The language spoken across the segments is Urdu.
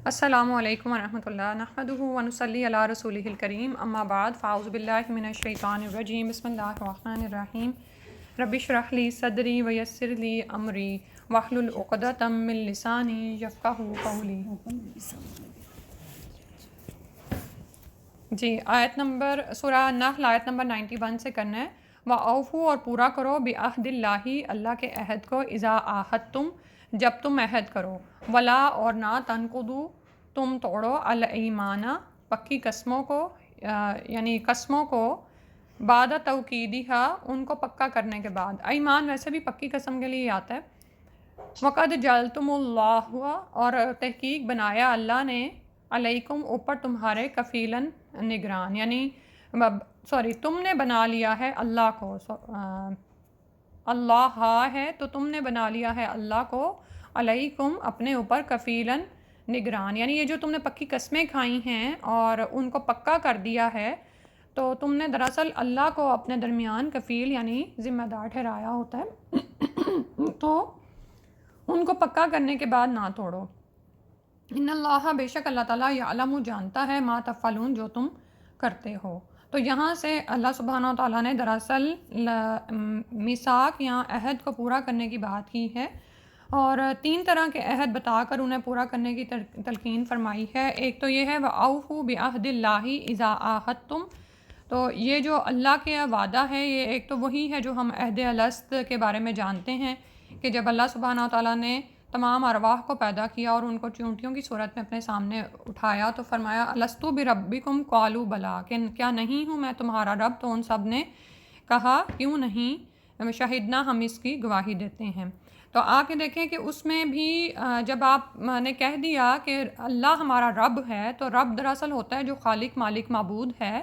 السلام علیکم ورحمۃ اللہ نحمدہ ونصلی علی رسولہ الکریم اما بعد فاعوذ باللہ من الشیطان الرجیم بسم اللہ الرحمن الرحیم رب اشرح لی صدری ویسر لی امری واحلل عقدۃ من لسانی یفقہوا قولی۔ جی آیت نمبر سورہ نحل آیت نمبر 91 سے کرنا ہے۔ وَأَوْفُوا اور پورا کرو بِعَہْدِ اللّہ اللہ کے عہد کو، اذا عاہدتم جب تم عہد کرو، ولا اور نہ تنقضوا تم توڑو الایمان پکی قسموں کو، یعنی قسموں کو، بعد توکیدہا ان کو پکا کرنے کے بعد۔ ایمان ویسے بھی پکی قسم کے لیے آتا ہے۔ وقد جعلتم اللہ اور تحقیق بنایا اللہ نے، علیکم اوپر تمہارے، کفیلاً نگران، یعنی تم نے بنا لیا ہے اللہ کو، اللہ ہے تو تم نے بنا لیا ہے اللہ کو، علیکم اپنے اوپر، کفیلاً نگران، یعنی یہ جو تم نے پکی قسمیں کھائی ہیں اور ان کو پکا کر دیا ہے تو تم نے دراصل اللہ کو اپنے درمیان کفیل یعنی ذمہ دار ٹھہرایا ہوتا ہے، تو ان کو پکا کرنے کے بعد نہ توڑو۔ ان اللہ بے شک اللہ تعالیٰ یعلم جانتا ہے ما تفعلون جو تم کرتے ہو۔ تو یہاں سے اللہ سبحانہ و تعالیٰ نے دراصل میثاق یا عہد کو پورا کرنے کی بات کی ہے، اور 3 طرح کے عہد بتا کر انہیں پورا کرنے کی تلقین فرمائی ہے۔ ایک تو یہ ہے وَأَوْفُوا بِعَہْدِ اللّہ اذا عاہدتم، تو یہ جو اللہ کے وعدہ ہے، یہ ایک تو وہی ہے جو ہم عہد الست کے بارے میں جانتے ہیں کہ جب اللہ سبحانہ و تعالیٰ نے تمام ارواح کو پیدا کیا اور ان کو چونٹیوں کی صورت میں اپنے سامنے اٹھایا تو فرمایا الستو بربکم قالوا بلا، کہ کیا نہیں ہوں میں تمہارا رب؟ تو ان سب نے کہا کیوں نہیں، شہدنا ہم اس کی گواہی دیتے ہیں۔ تو آپ یہ دیکھیں کہ اس میں بھی جب آپ نے کہہ دیا کہ اللہ ہمارا رب ہے، تو رب دراصل ہوتا ہے جو خالق مالک معبود ہے،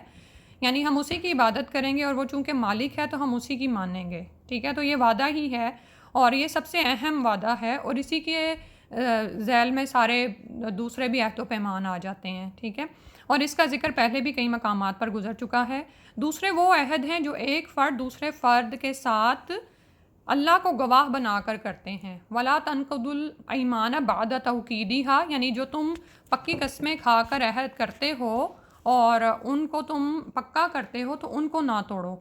یعنی ہم اسی کی عبادت کریں گے، اور وہ چونکہ مالک ہے تو ہم اسی کی مانیں گے، ٹھیک ہے۔ تو یہ وعدہ ہی ہے اور یہ سب سے اہم وعدہ ہے، اور اسی کے ذیل میں سارے دوسرے بھی عہد و پیمان آ جاتے ہیں، ٹھیک ہے۔ اور اس کا ذکر پہلے بھی کئی مقامات پر گزر چکا ہے۔ دوسرے وہ عہد ہیں جو ایک فرد دوسرے فرد کے ساتھ اللہ کو گواہ بنا کر کرتے ہیں۔ ولا تنقضوا الایمان بعد توکیدہا، یعنی جو تم پکی قسمیں کھا کر عہد کرتے ہو اور ان کو تم پکا کرتے ہو تو ان کو نہ توڑو،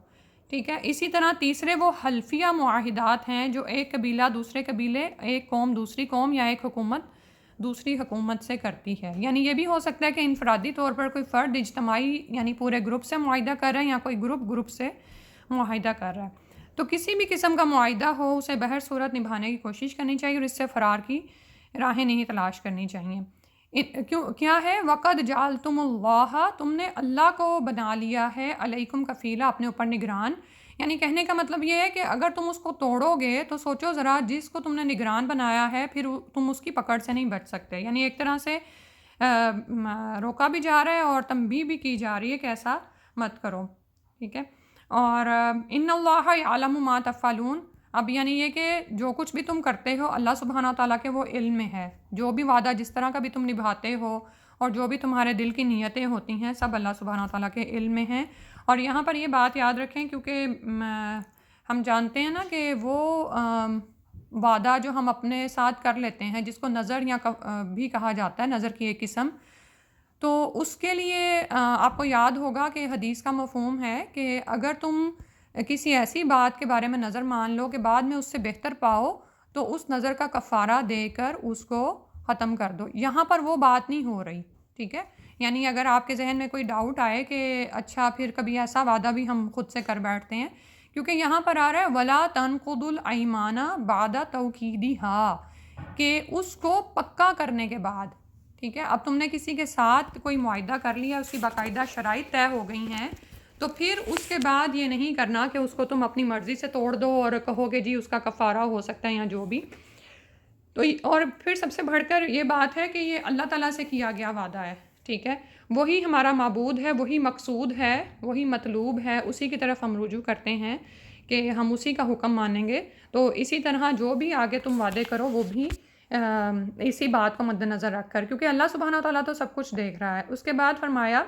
ٹھیک ہے۔ اسی طرح تیسرے وہ حلفیہ معاہدات ہیں جو ایک قبیلہ دوسرے قبیلے، ایک قوم دوسری قوم، یا ایک حکومت دوسری حکومت سے کرتی ہے، یعنی یہ بھی ہو سکتا ہے کہ انفرادی طور پر کوئی فرد اجتماعی یعنی پورے گروپ سے معاہدہ کر رہا ہے، یا کوئی گروپ سے معاہدہ کر رہا ہے۔ تو کسی بھی قسم کا معاہدہ ہو اسے بہر صورت نبھانے کی کوشش کرنی چاہیے اور اس سے فرار کی راہیں نہیں تلاش کرنی چاہیے۔ کیا ہے؟ وقد جعلتم اللہ، تم نے اللہ کو بنا لیا ہے، علیکم کفیلا اپنے اوپر نگران، یعنی کہنے کا مطلب یہ ہے کہ اگر تم اس کو توڑو گے تو سوچو ذرا، جس کو تم نے نگران بنایا ہے پھر تم اس کی پکڑ سے نہیں بچ سکتے، یعنی ایک طرح سے روکا بھی جا رہا ہے اور تنبیہ بھی کی جا رہی ہے کہ ایسا مت کرو، ٹھیک ہے۔ اور ان اللہ یعلم ما تفعلون، اب یعنی یہ کہ جو کچھ بھی تم کرتے ہو اللہ سبحانہ و تعالیٰ کے وہ علم میں ہے، جو بھی وعدہ جس طرح کا بھی تم نبھاتے ہو اور جو بھی تمہارے دل کی نیتیں ہوتی ہیں سب اللہ سبحانہ و تعالیٰ کے علم میں ہیں۔ اور یہاں پر یہ بات یاد رکھیں کیونکہ ہم جانتے ہیں نا کہ وہ وعدہ جو ہم اپنے ساتھ کر لیتے ہیں جس کو نظر یا بھی کہا جاتا ہے، نظر کی ایک قسم، تو اس کے لیے آپ کو یاد ہوگا کہ حدیث کا مفہوم ہے کہ اگر تم کسی ایسی بات کے بارے میں نظر مان لو کہ بعد میں اس سے بہتر پاؤ تو اس نظر کا کفارہ دے کر اس کو ختم کر دو۔ یہاں پر وہ بات نہیں ہو رہی، ٹھیک ہے۔ یعنی اگر آپ کے ذہن میں کوئی ڈاؤٹ آئے کہ اچھا پھر کبھی ایسا وعدہ بھی ہم خود سے کر بیٹھتے ہیں، کیونکہ یہاں پر آ رہا ہے ولا تنقضوا الایمان بعد توکیدہا، کہ اس کو پکا کرنے کے بعد، ٹھیک ہے۔ اب تم نے کسی کے ساتھ کوئی معاہدہ کر لیا، اس کی باقاعدہ شرائط طے ہو گئی ہیں، تو پھر اس کے بعد یہ نہیں کرنا کہ اس کو تم اپنی مرضی سے توڑ دو اور کہو کہ جی اس کا کفارہ ہو سکتا ہے یا جو بھی۔ تو اور پھر سب سے بڑھ کر یہ بات ہے کہ یہ اللہ تعالیٰ سے کیا گیا وعدہ ہے، ٹھیک ہے۔ وہی ہمارا معبود ہے، وہی مقصود ہے، وہی مطلوب ہے، اسی کی طرف ہم رجوع کرتے ہیں کہ ہم اسی کا حکم مانیں گے۔ تو اسی طرح جو بھی آگے تم وعدے کرو وہ بھی اسی بات کو مد نظر رکھ کر، کیونکہ اللہ سبحانہ و تعالیٰ تو سب کچھ دیکھ رہا ہے۔ اس کے بعد فرمایا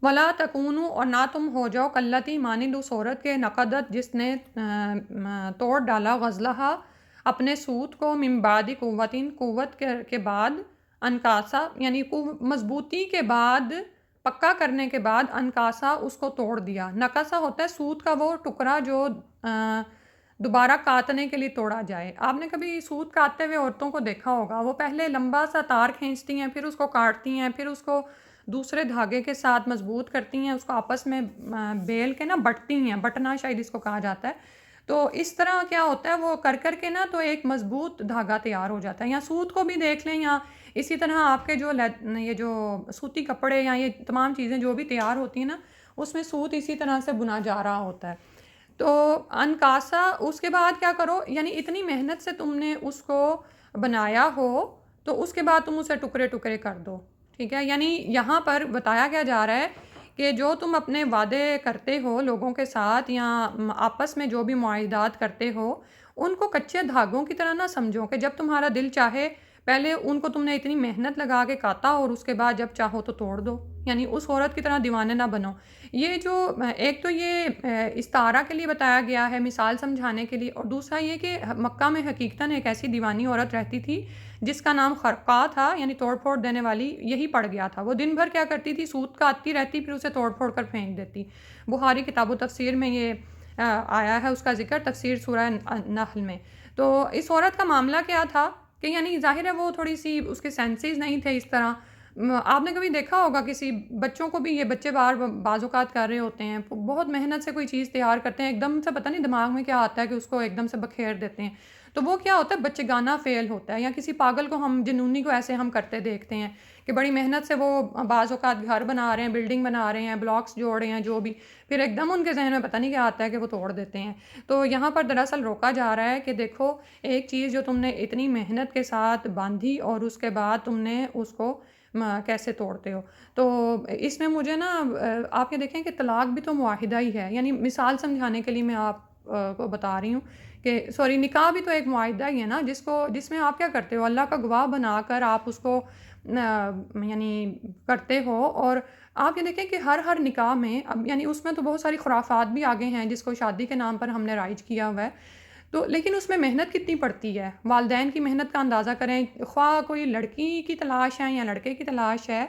ولا تکونوا، اور نہ تم ہو جاؤ کلتی مانند اس عورت کے، نقدت جس نے توڑ ڈالا غزلہا اپنے سود کو من بعد قوتن، قوت کے بعد، انکاسا یعنی مضبوطی کے بعد، پکا کرنے کے بعد، انکاسا اس کو توڑ دیا۔ نکاسا ہوتا ہے سوت کا وہ ٹکڑا جو دوبارہ کاٹنے کے لیے توڑا جائے۔ آپ نے کبھی سوت کاٹتے ہوئے عورتوں کو دیکھا ہوگا، وہ پہلے لمبا سا تار کھینچتی ہیں، پھر اس کو کاٹتی ہیں، پھر اس کو دوسرے دھاگے کے ساتھ مضبوط کرتی ہیں، اس کو آپس میں بیل کے نا بٹتی ہیں، بٹنا شاید اس کو کہا جاتا ہے۔ تو اس طرح کیا ہوتا ہے وہ کر کر کے نا تو ایک مضبوط دھاگا تیار ہو جاتا ہے۔ یا سوت کو بھی دیکھ لیں، یا اسی طرح آپ کے جو یہ جو سوتی کپڑے یا یہ تمام چیزیں جو بھی تیار ہوتی ہیں نا، اس میں سوت اسی طرح سے بنا جا رہا ہوتا ہے۔ تو انکاسا اس کے بعد کیا کرو، یعنی اتنی محنت سے تم نے اس کو بنایا ہو تو اس کے بعد تم اسے ٹکڑے ٹکڑے کر دو، ٹھیک ہے۔ یعنی یہاں پر بتایا کیا جا رہا ہے کہ جو تم اپنے وعدے کرتے ہو لوگوں کے ساتھ یا آپس میں جو بھی معاہدات کرتے ہو، ان کو کچے دھاگوں کی طرح نہ سمجھو کہ جب تمہارا دل چاہے پہلے ان کو تم نے اتنی محنت لگا کے کاٹا اور اس کے بعد جب چاہو تو توڑ دو، یعنی اس عورت کی طرح دیوانے نہ بنو۔ یہ جو ایک تو یہ استعارہ کے لیے بتایا گیا ہے، مثال سمجھانے کے لیے، اور دوسرا یہ کہ مکہ میں حقیقتاً ایک ایسی دیوانی عورت رہتی تھی جس کا نام خرقہ تھا، یعنی توڑ پھوڑ دینے والی، یہی پڑ گیا تھا۔ وہ دن بھر کیا کرتی تھی، سوت کاٹتی رہتی، پھر اسے توڑ پھوڑ کر پھینک دیتی۔ بخاری کتاب و تفسیر میں یہ آیا ہے اس کا ذکر، تفسیر سورہ نحل میں۔ تو اس عورت کا معاملہ کیا تھا کہ یعنی ظاہر ہے وہ تھوڑی سی اس کے سینسز نہیں تھے اس طرح۔ آپ نے کبھی دیکھا ہوگا کسی بچوں کو بھی، یہ بچے بعض اوقات کر رہے ہوتے ہیں، بہت محنت سے کوئی چیز تیار کرتے ہیں، ایک دم سے پتہ نہیں دماغ میں کیا آتا ہے کہ اس کو ایک دم سے بکھیر دیتے ہیں، تو وہ کیا ہوتا ہے بچے گانا فیل ہوتا ہے۔ یا کسی پاگل کو ہم جنونی کو ایسے ہم کرتے دیکھتے ہیں کہ بڑی محنت سے وہ بعض اوقات گھر بنا رہے ہیں، بلڈنگ بنا رہے ہیں، بلاکس جوڑ رہے ہیں، جو بھی، پھر ایک دم ان کے ذہن میں پتہ نہیں کیا آتا ہے کہ وہ توڑ دیتے ہیں۔ تو یہاں پر دراصل روکا جا رہا ہے کہ دیکھو ایک چیز جو تم نے اتنی محنت کے ساتھ باندھی اور اس کے بعد تم نے اس کو کیسے توڑتے ہو۔ تو اس میں مجھے نا آپ یہ دیکھیں کہ طلاق بھی تو معاہدہ ہی ہے، یعنی مثال سمجھانے کے لیے میں آپ کو بتا رہی ہوں کہ سوری نکاح بھی تو ایک معاہدہ ہی ہے نا، جس میں آپ کیا کرتے ہو، اللہ کا گواہ بنا کر آپ اس کو یعنی کرتے ہو۔ اور آپ یہ دیکھیں کہ ہر نکاح میں اب یعنی اس میں تو بہت ساری خرافات بھی آگے ہیں جس کو شادی کے نام پر ہم نے رائج کیا ہوا ہے، تو لیکن اس میں محنت کتنی پڑتی ہے، والدین کی محنت کا اندازہ کریں، خواہ کوئی لڑکی کی تلاش ہے یا لڑکے کی تلاش ہے،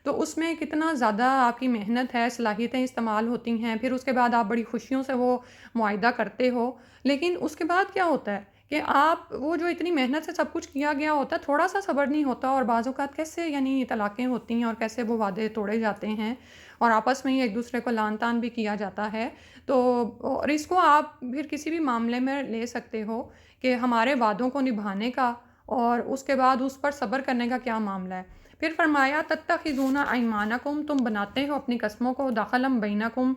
تو اس میں کتنا زیادہ آپ کی محنت ہے، صلاحیتیں استعمال ہوتی ہیں، پھر اس کے بعد آپ بڑی خوشیوں سے وہ معاہدہ کرتے ہو، لیکن اس کے بعد کیا ہوتا ہے کہ آپ وہ جو اتنی محنت سے سب کچھ کیا گیا ہوتا ہے، تھوڑا سا صبر نہیں ہوتا، اور بعض اوقات کیسے یعنی طلاقیں ہوتی ہیں اور کیسے وہ وعدے توڑے جاتے ہیں اور آپس میں ہی ایک دوسرے کو لعن طعن بھی کیا جاتا ہے۔ تو اور اس کو آپ پھر کسی بھی معاملے میں لے سکتے ہو کہ ہمارے وعدوں کو نبھانے کا اور اس کے بعد اس پر صبر کرنے کا کیا معاملہ ہے۔ پھر فرمایا تتخذون ایمانکم، تم بناتے ہو اپنی قسموں کو، دخلم بینکم،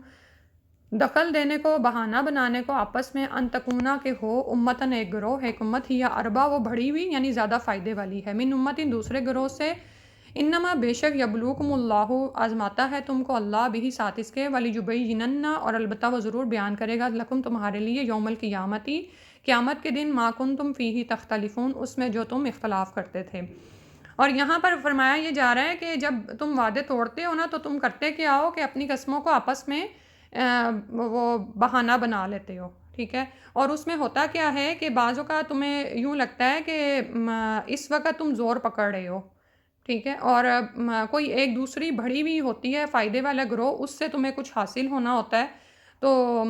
دخل دینے کو، بہانہ بنانے کو آپس میں، ان تکونا کہ ہو، امتن ایک گروہ، ایک امت ہی یا اربا وہ بڑھی ہوئی یعنی زیادہ فائدے والی ہے، من امتن دوسرے گروہ سے، انما بے شک یبلوکم اللہ آزماتا ہے تم کو اللہ بھی ساتھ اس کے، ولیبینن اور البتہ وہ ضرور بیان کرے گا لکم تمہارے لیے، یوم القیامتی قیامت کے دن، ما کنتم فیہ تختلفون اس میں جو تم اختلاف کرتے تھے۔ اور یہاں پر فرمایا یہ جا رہا ہے کہ جب تم وعدے توڑتے ہو نا تو تم کرتے کیا ہو کہ اپنی قسموں کو آپس میں وہ بہانہ بنا لیتے ہو، ٹھیک ہے۔ اور اس میں ہوتا کیا ہے کہ بعض اوقات تمہیں یوں لگتا ہے کہ اس وقت تم زور پکڑ رہے ہو، ٹھیک ہے، اور کوئی ایک دوسری بڑھی ہوئی ہوتی ہے فائدے والا گروہ، اس سے تمہیں کچھ حاصل ہونا ہوتا ہے، تو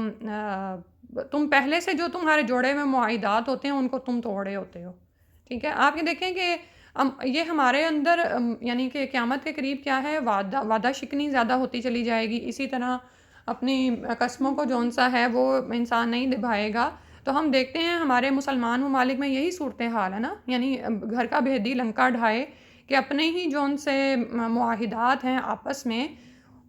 تم پہلے سے جو تمہارے جوڑے میں معاہدات ہوتے ہیں ان کو تم توڑے ہوتے ہو، ٹھیک ہے۔ آپ یہ دیکھیں کہ یہ ہمارے اندر یعنی کہ قیامت کے قریب کیا ہے، وعدہ شکنی زیادہ ہوتی چلی جائے گی، اسی طرح اپنی قسموں کو جون سا ہے وہ انسان نہیں نبھائے گا۔ تو ہم دیکھتے ہیں ہمارے مسلمان ممالک میں یہی صورتحال ہے نا، یعنی گھر کا بھیدی لنکا ڈھائے کہ اپنے ہی جون سے معاہدات ہیں آپس میں،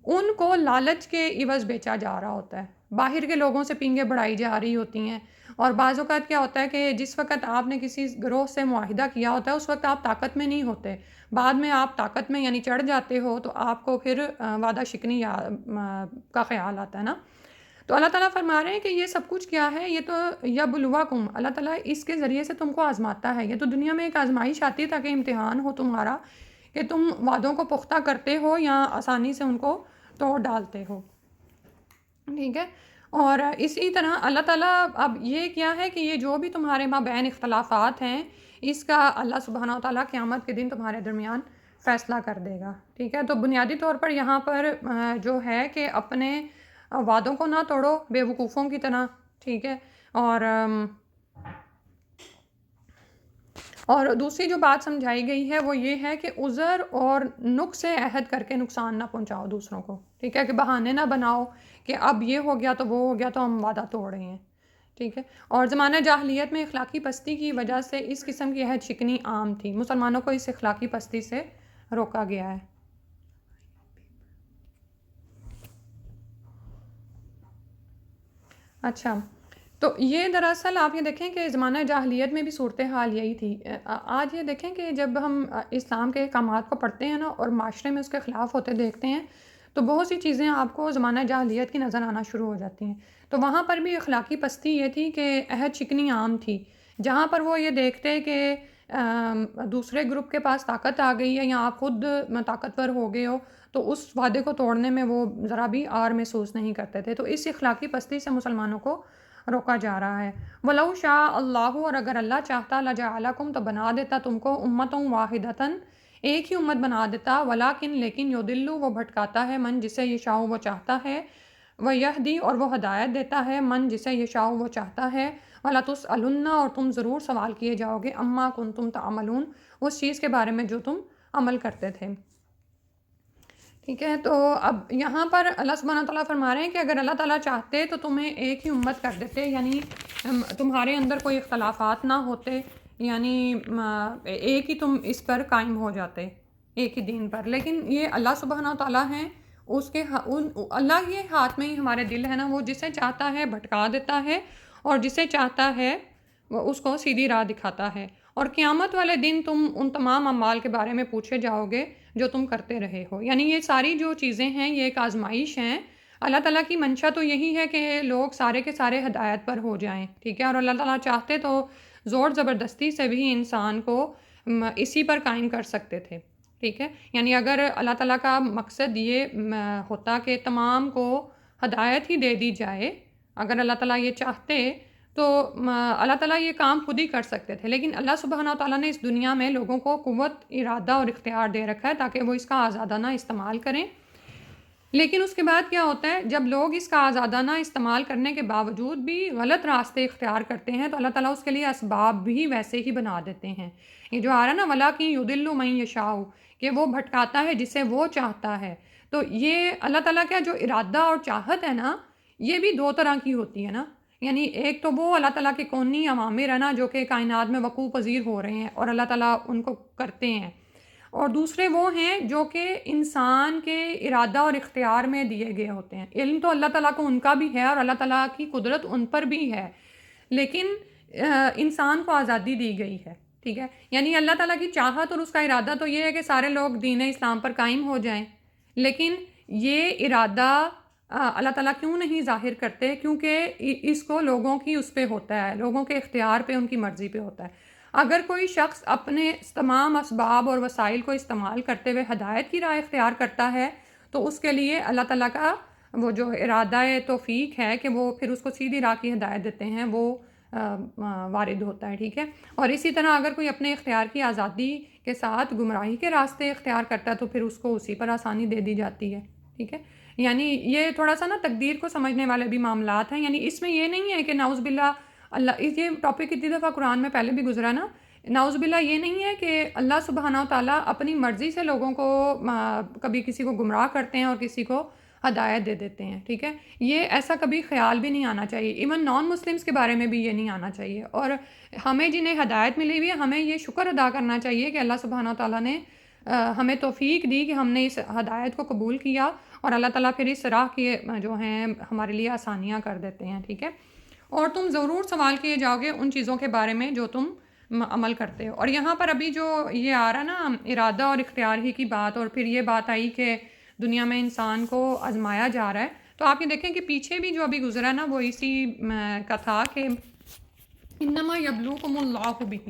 ان کو لالچ کے عوض بیچا جا رہا ہوتا ہے، باہر کے لوگوں سے پینگیں بڑھائی جا رہی ہوتی ہیں۔ اور بعض اوقات کیا ہوتا ہے کہ جس وقت آپ نے کسی گروہ سے معاہدہ کیا ہوتا ہے اس وقت آپ طاقت میں نہیں ہوتے، بعد میں آپ طاقت میں یعنی چڑھ جاتے ہو تو آپ کو پھر وعدہ شکنی کا خیال آتا ہے نا۔ تو اللہ تعالیٰ فرما رہے ہیں کہ یہ سب کچھ کیا ہے، یہ تو یبلوکم، اللہ تعالیٰ اس کے ذریعے سے تم کو آزماتا ہے، یہ تو دنیا میں ایک آزمائش آتی ہے تاکہ امتحان ہو تمہارا کہ تم وعدوں کو پختہ کرتے ہو یا آسانی سے ان کو توڑ ڈالتے ہو، ٹھیک ہے۔ اور اسی طرح اللہ تعالیٰ اب یہ کیا ہے کہ یہ جو بھی تمہارے مابین اختلافات ہیں اس کا اللہ سبحانہ و تعالیٰ قیامت کے دن تمہارے درمیان فیصلہ کر دے گا، ٹھیک ہے۔ تو بنیادی طور پر یہاں پر جو ہے کہ اپنے وعدوں کو نہ توڑو بے وقوفوں کی طرح، ٹھیک ہے۔ اور دوسری جو بات سمجھائی گئی ہے وہ یہ ہے کہ عذر اور نقص عہد کر کے نقصان نہ پہنچاؤ دوسروں کو، ٹھیک ہے، کہ بہانے نہ بناؤ کہ اب یہ ہو گیا تو وہ ہو گیا تو ہم وعدہ توڑ رہے ہیں، ٹھیک ہے۔ اور زمانہ جاہلیت میں اخلاقی پستی کی وجہ سے اس قسم کی عہد شکنی عام تھی، مسلمانوں کو اس اخلاقی پستی سے روکا گیا ہے۔ اچھا، تو یہ دراصل آپ یہ دیکھیں کہ زمانہ جاہلیت میں بھی صورتحال یہی تھی۔ آج یہ دیکھیں کہ جب ہم اسلام کے احکامات کو پڑھتے ہیں نا اور معاشرے میں اس کے خلاف ہوتے دیکھتے ہیں تو بہت سی چیزیں آپ کو زمانہ جاہلیت کی نظر آنا شروع ہو جاتی ہیں۔ تو وہاں پر بھی اخلاقی پستی یہ تھی کہ عہد شکنی عام تھی، جہاں پر وہ یہ دیکھتے کہ دوسرے گروپ کے پاس طاقت آ گئی ہے یا آپ خود طاقتور ہو گئے ہو تو اس وعدے کو توڑنے میں وہ ذرا بھی آر محسوس نہیں کرتے تھے۔ تو اس اخلاقی پستی سے مسلمانوں کو روکا جا رہا ہے۔ وَلَوْ شَاءَ اللَّهُ، اور اگر اللہ چاہتا لَجَعَلَكُمْ، تو بنا دیتا تم کو امتوں واحدتاً، ایک ہی امت بنا دیتا، ولیکن لیکن یضل، وہ بھٹکاتا ہے، من جسے یشاء وہ چاہتا ہے، ویہدی، اور وہ ہدایت دیتا ہے، من جسے یشاء وہ چاہتا ہے، وَلَتُسْأَلُنَّ، اور تم ضرور سوال کیے جاؤ گے، اما کنتم تعملون، اس چیز کے بارے میں جو تم عمل کرتے تھے، ٹھیک ہے۔ تو اب یہاں پر اللہ سبحانہ تعالیٰ فرما رہے ہیں کہ اگر اللہ تعالیٰ چاہتے تو تمہیں ایک ہی امت کر دیتے، یعنی تمہارے اندر کوئی اختلافات نہ ہوتے، یعنی ایک ہی تم اس پر قائم ہو جاتے، ایک ہی دین پر۔ لیکن یہ اللہ سبحانہ تعالیٰ ہیں، اس کے اللہ کے ہاتھ میں ہی ہمارے دل ہے نا، وہ جسے چاہتا ہے بھٹکا دیتا ہے اور جسے چاہتا ہے وہ اس کو سیدھی راہ دکھاتا ہے۔ اور قیامت والے دن تم ان تمام اعمال کے بارے میں پوچھے جاؤ گے جو تم کرتے رہے ہو، یعنی یہ ساری جو چیزیں ہیں یہ ایک آزمائش ہیں۔ اللہ تعالیٰ کی منشا تو یہی ہے کہ لوگ سارے کے سارے ہدایت پر ہو جائیں، ٹھیک ہے، اور اللہ تعالیٰ چاہتے تو زور زبردستی سے بھی انسان کو اسی پر قائم کر سکتے تھے، ٹھیک ہے۔ یعنی اگر اللہ تعالیٰ کا مقصد یہ ہوتا کہ تمام کو ہدایت ہی دے دی جائے، اگر اللہ تعالیٰ یہ چاہتے تو اللہ تعالیٰ یہ کام خود ہی کر سکتے تھے، لیکن اللہ سبحانہ تعالیٰ نے اس دنیا میں لوگوں کو قوت، ارادہ اور اختیار دے رکھا ہے تاکہ وہ اس کا آزادانہ استعمال کریں۔ لیکن اس کے بعد کیا ہوتا ہے، جب لوگ اس کا آزادانہ استعمال کرنے کے باوجود بھی غلط راستے اختیار کرتے ہیں تو اللہ تعالیٰ اس کے لیے اسباب بھی ویسے ہی بنا دیتے ہیں۔ یہ جو آ رہا ہے نا وَلَٰكِن يُضِلُّ مَن يَشَاءُ، کہ وہ بھٹکاتا ہے جسے وہ چاہتا ہے، تو یہ اللہ تعالیٰ کا جو ارادہ اور چاہت ہے نا، یہ بھی دو طرح کی ہوتی ہے نا، یعنی ایک تو وہ اللہ تعالیٰ کے کونی اوامر ہے نا جو کہ کائنات میں وقوع پذیر ہو رہے ہیں اور اللہ تعالیٰ ان کو کرتے ہیں، اور دوسرے وہ ہیں جو کہ انسان کے ارادہ اور اختیار میں دیے گئے ہوتے ہیں۔ علم تو اللہ تعالیٰ کو ان کا بھی ہے اور اللہ تعالیٰ کی قدرت ان پر بھی ہے، لیکن انسان کو آزادی دی گئی ہے، ٹھیک ہے۔ یعنی اللہ تعالیٰ کی چاہت اور اس کا ارادہ تو یہ ہے کہ سارے لوگ دین اسلام پر قائم ہو جائیں، لیکن یہ ارادہ اللہ تعالیٰ کیوں نہیں ظاہر کرتے؟ کیونکہ اس کو لوگوں کی اس پہ ہوتا ہے، لوگوں کے اختیار پہ، ان کی مرضی پہ ہوتا ہے۔ اگر کوئی شخص اپنے تمام اسباب اور وسائل کو استعمال کرتے ہوئے ہدایت کی راہ اختیار کرتا ہے تو اس کے لیے اللہ تعالیٰ کا وہ جو ارادہ توفیق ہے کہ وہ پھر اس کو سیدھی راہ کی ہدایت دیتے ہیں وہ وارد ہوتا ہے، ٹھیک ہے۔ اور اسی طرح اگر کوئی اپنے اختیار کی آزادی کے ساتھ گمراہی کے راستے اختیار کرتا ہے تو پھر اس کو اسی پر آسانی دے دی جاتی ہے، ٹھیک ہے۔ یعنی یہ تھوڑا سا نا تقدیر کو سمجھنے والے بھی معاملات ہیں، یعنی اس میں یہ نہیں ہے کہ نعوذ باللہ اللہ، یہ ٹاپک کتنی دفعہ قرآن میں پہلے بھی گزرا نا، نعوذ باللہ یہ نہیں ہے کہ اللہ سبحانہ و تعالیٰ اپنی مرضی سے لوگوں کو کبھی کسی کو گمراہ کرتے ہیں اور کسی کو ہدایت دے دیتے ہیں، ٹھیک ہے۔ یہ ایسا کبھی خیال بھی نہیں آنا چاہیے، ایون نان مسلمس کے بارے میں بھی یہ نہیں آنا چاہیے، اور ہمیں جنہیں ہدایت ملی ہوئی ہے ہمیں یہ شکر ادا کرنا چاہیے کہ اللہ سبحانہ و تعالیٰ نے ہمیں توفیق دی کہ ہم نے اس ہدایت کو قبول کیا، اور اللہ تعالیٰ پھر اس راہ کی جو ہیں ہمارے لیے آسانیاں کر دیتے ہیں، ٹھیک ہے۔ اور تم ضرور سوال کیے جاؤ گے ان چیزوں کے بارے میں جو تم عمل کرتے ہو۔ اور یہاں پر ابھی جو یہ آ رہا نا ارادہ اور اختیار ہی کی بات، اور پھر یہ بات آئی کہ دنیا میں انسان کو آزمایا جا رہا ہے، تو آپ یہ دیکھیں کہ پیچھے بھی جو ابھی گزرا نا وہ اسی کا تھا کہ انما یبلوکم اللہ بہ،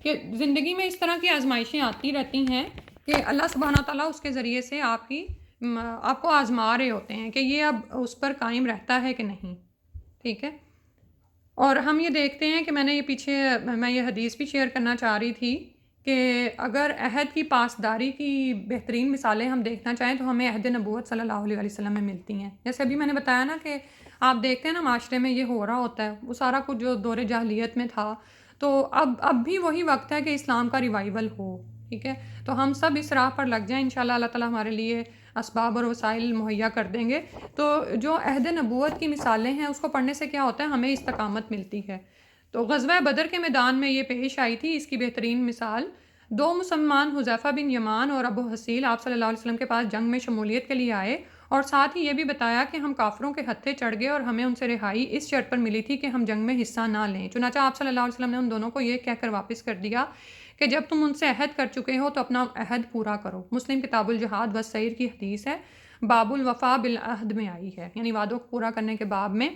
کہ زندگی میں اس طرح کی آزمائشیں آتی رہتی ہیں کہ اللہ سبحانہ تعالیٰ اس کے ذریعے سے آپ کو آزما رہے ہوتے ہیں کہ یہ اب اس پر قائم رہتا ہے کہ نہیں، ٹھیک ہے. اور ہم یہ دیکھتے ہیں کہ میں یہ حدیث بھی شیئر کرنا چاہ رہی تھی کہ اگر عہد کی پاسداری کی بہترین مثالیں ہم دیکھنا چاہیں تو ہمیں عہد نبوت صلی اللہ علیہ وسلم میں ملتی ہیں. جیسے ابھی میں نے بتایا نا کہ آپ دیکھتے ہیں نا معاشرے میں یہ ہو رہا ہوتا ہے، وہ سارا کچھ جو دور جاہلیت میں تھا، تو اب بھی وہی وقت ہے کہ اسلام کا ریوائول ہو. ٹھیک ہے، تو ہم سب اس راہ پر لگ جائیں انشاءاللہ. اللہ تعالیٰ ہمارے لیے اسباب اور وسائل مہیا کر دیں گے. تو جو عہد نبوت کی مثالیں ہیں اس کو پڑھنے سے کیا ہوتا ہے، ہمیں استقامت ملتی ہے. تو غزوہ بدر کے میدان میں یہ پیش آئی تھی. اس کی بہترین مثال دو مسلمان حذیفہ بن یمان اور ابو حصیل آپ صلی اللہ علیہ وسلم کے پاس جنگ میں شمولیت کے لیے آئے، اور ساتھ ہی یہ بھی بتایا کہ ہم کافروں کے ہتھے چڑھ گئے اور ہمیں ان سے رہائی اس شرط پر ملی تھی کہ ہم جنگ میں حصہ نہ لیں. چنانچہ آپ صلی اللہ علیہ وسلم نے ان دونوں کو یہ کہہ کر واپس کر دیا کہ جب تم ان سے عہد کر چکے ہو تو اپنا عہد پورا کرو. مسلم کتاب الجہاد والسیر کی حدیث ہے، باب الوفا بالعہد میں آئی ہے، یعنی وعدوں کو پورا کرنے کے باب میں.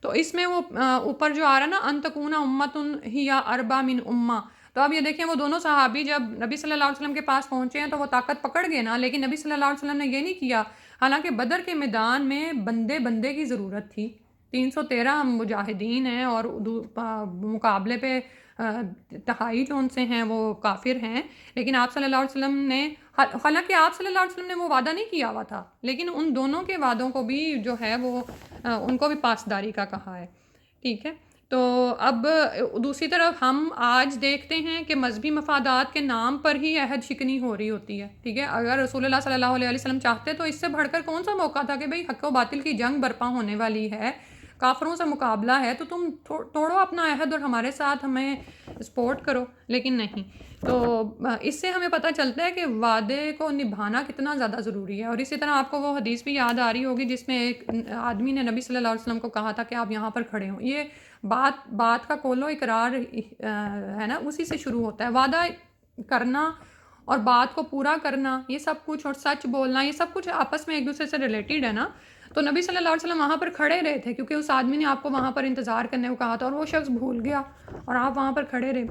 تو اس میں وہ اوپر جو آ رہا ہے نا، ان تکون امتن ہی اربا من امہ، تو اب یہ دیکھیں وہ دونوں صحابی جب نبی صلی اللہ علیہ وسلم کے پاس پہنچے ہیں تو وہ طاقت پکڑ گئے نا، لیکن نبی صلی اللہ علیہ وسلم نے یہ نہیں کیا. حالانکہ بدر کے میدان میں بندے کی ضرورت تھی، 313 مجاہدین ہیں اور مقابلے پہ تہائی جو ان سے ہیں وہ کافر ہیں. لیکن آپ صلی اللہ علیہ وسلم نے، حالانکہ آپ صلی اللہ علیہ وسلم نے وہ وعدہ نہیں کیا ہوا تھا، لیکن ان دونوں کے وعدوں کو بھی جو ہے وہ ان کو بھی پاسداری کا کہا ہے. ٹھیک ہے، تو اب دوسری طرف ہم آج دیکھتے ہیں کہ مذہبی مفادات کے نام پر ہی عہد شکنی ہو رہی ہوتی ہے. ٹھیک ہے، اگر رسول اللہ صلی اللہ علیہ وسلم چاہتے تو اس سے بڑھ کر کون سا موقع تھا کہ بھئی حق و باطل کی جنگ برپا ہونے والی ہے، کافروں سے مقابلہ ہے، تو تم توڑو اپنا عہد اور ہمارے ساتھ ہمیں سپورٹ کرو. لیکن نہیں. تو اس سے ہمیں پتہ چلتا ہے کہ وعدے کو نبھانا کتنا زیادہ ضروری ہے. اور اسی طرح آپ کو وہ حدیث بھی یاد آ رہی ہوگی جس میں ایک آدمی نے نبی صلی اللہ علیہ وسلم کو کہا تھا کہ آپ یہاں پر کھڑے ہوں. یہ بات کا قول و اقرار ہے نا، اسی سے شروع ہوتا ہے. وعدہ کرنا اور بات کو پورا کرنا، یہ سب کچھ، اور سچ بولنا، یہ سب کچھ آپس میں ایک دوسرے سے ریلیٹڈ ہے نا. تو نبی صلی اللہ علیہ وسلم وہاں پر کھڑے رہے تھے کیونکہ اس آدمی نے آپ کو وہاں پر انتظار کرنے کو کہا تھا اور وہ شخص بھول گیا اور آپ وہاں پر کھڑے رہے.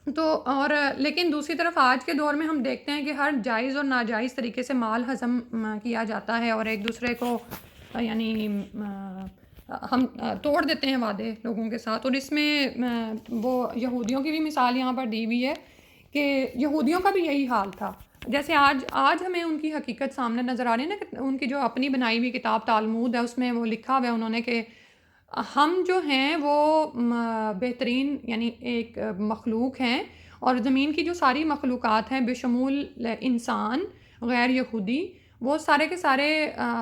تو اور لیکن دوسری طرف آج کے دور میں ہم دیکھتے ہیں کہ ہر جائز اور ناجائز طریقے سے مال ہضم کیا جاتا ہے اور ایک دوسرے کو یعنی ہم توڑ دیتے ہیں وعدے لوگوں کے ساتھ. اور اس میں وہ یہودیوں کی بھی مثال یہاں پر دی ہوئی ہے کہ یہودیوں کا بھی یہی حال تھا. جیسے آج ہمیں ان کی حقیقت سامنے نظر آ رہی ہے نا، کہ ان کی جو اپنی بنائی ہوئی کتاب تالمود ہے اس میں وہ لکھا ہوا ہے انہوں نے کہ ہم جو ہیں وہ بہترین یعنی ایک مخلوق ہیں، اور زمین کی جو ساری مخلوقات ہیں بشمول انسان غیر یہودی، وہ سارے کے سارے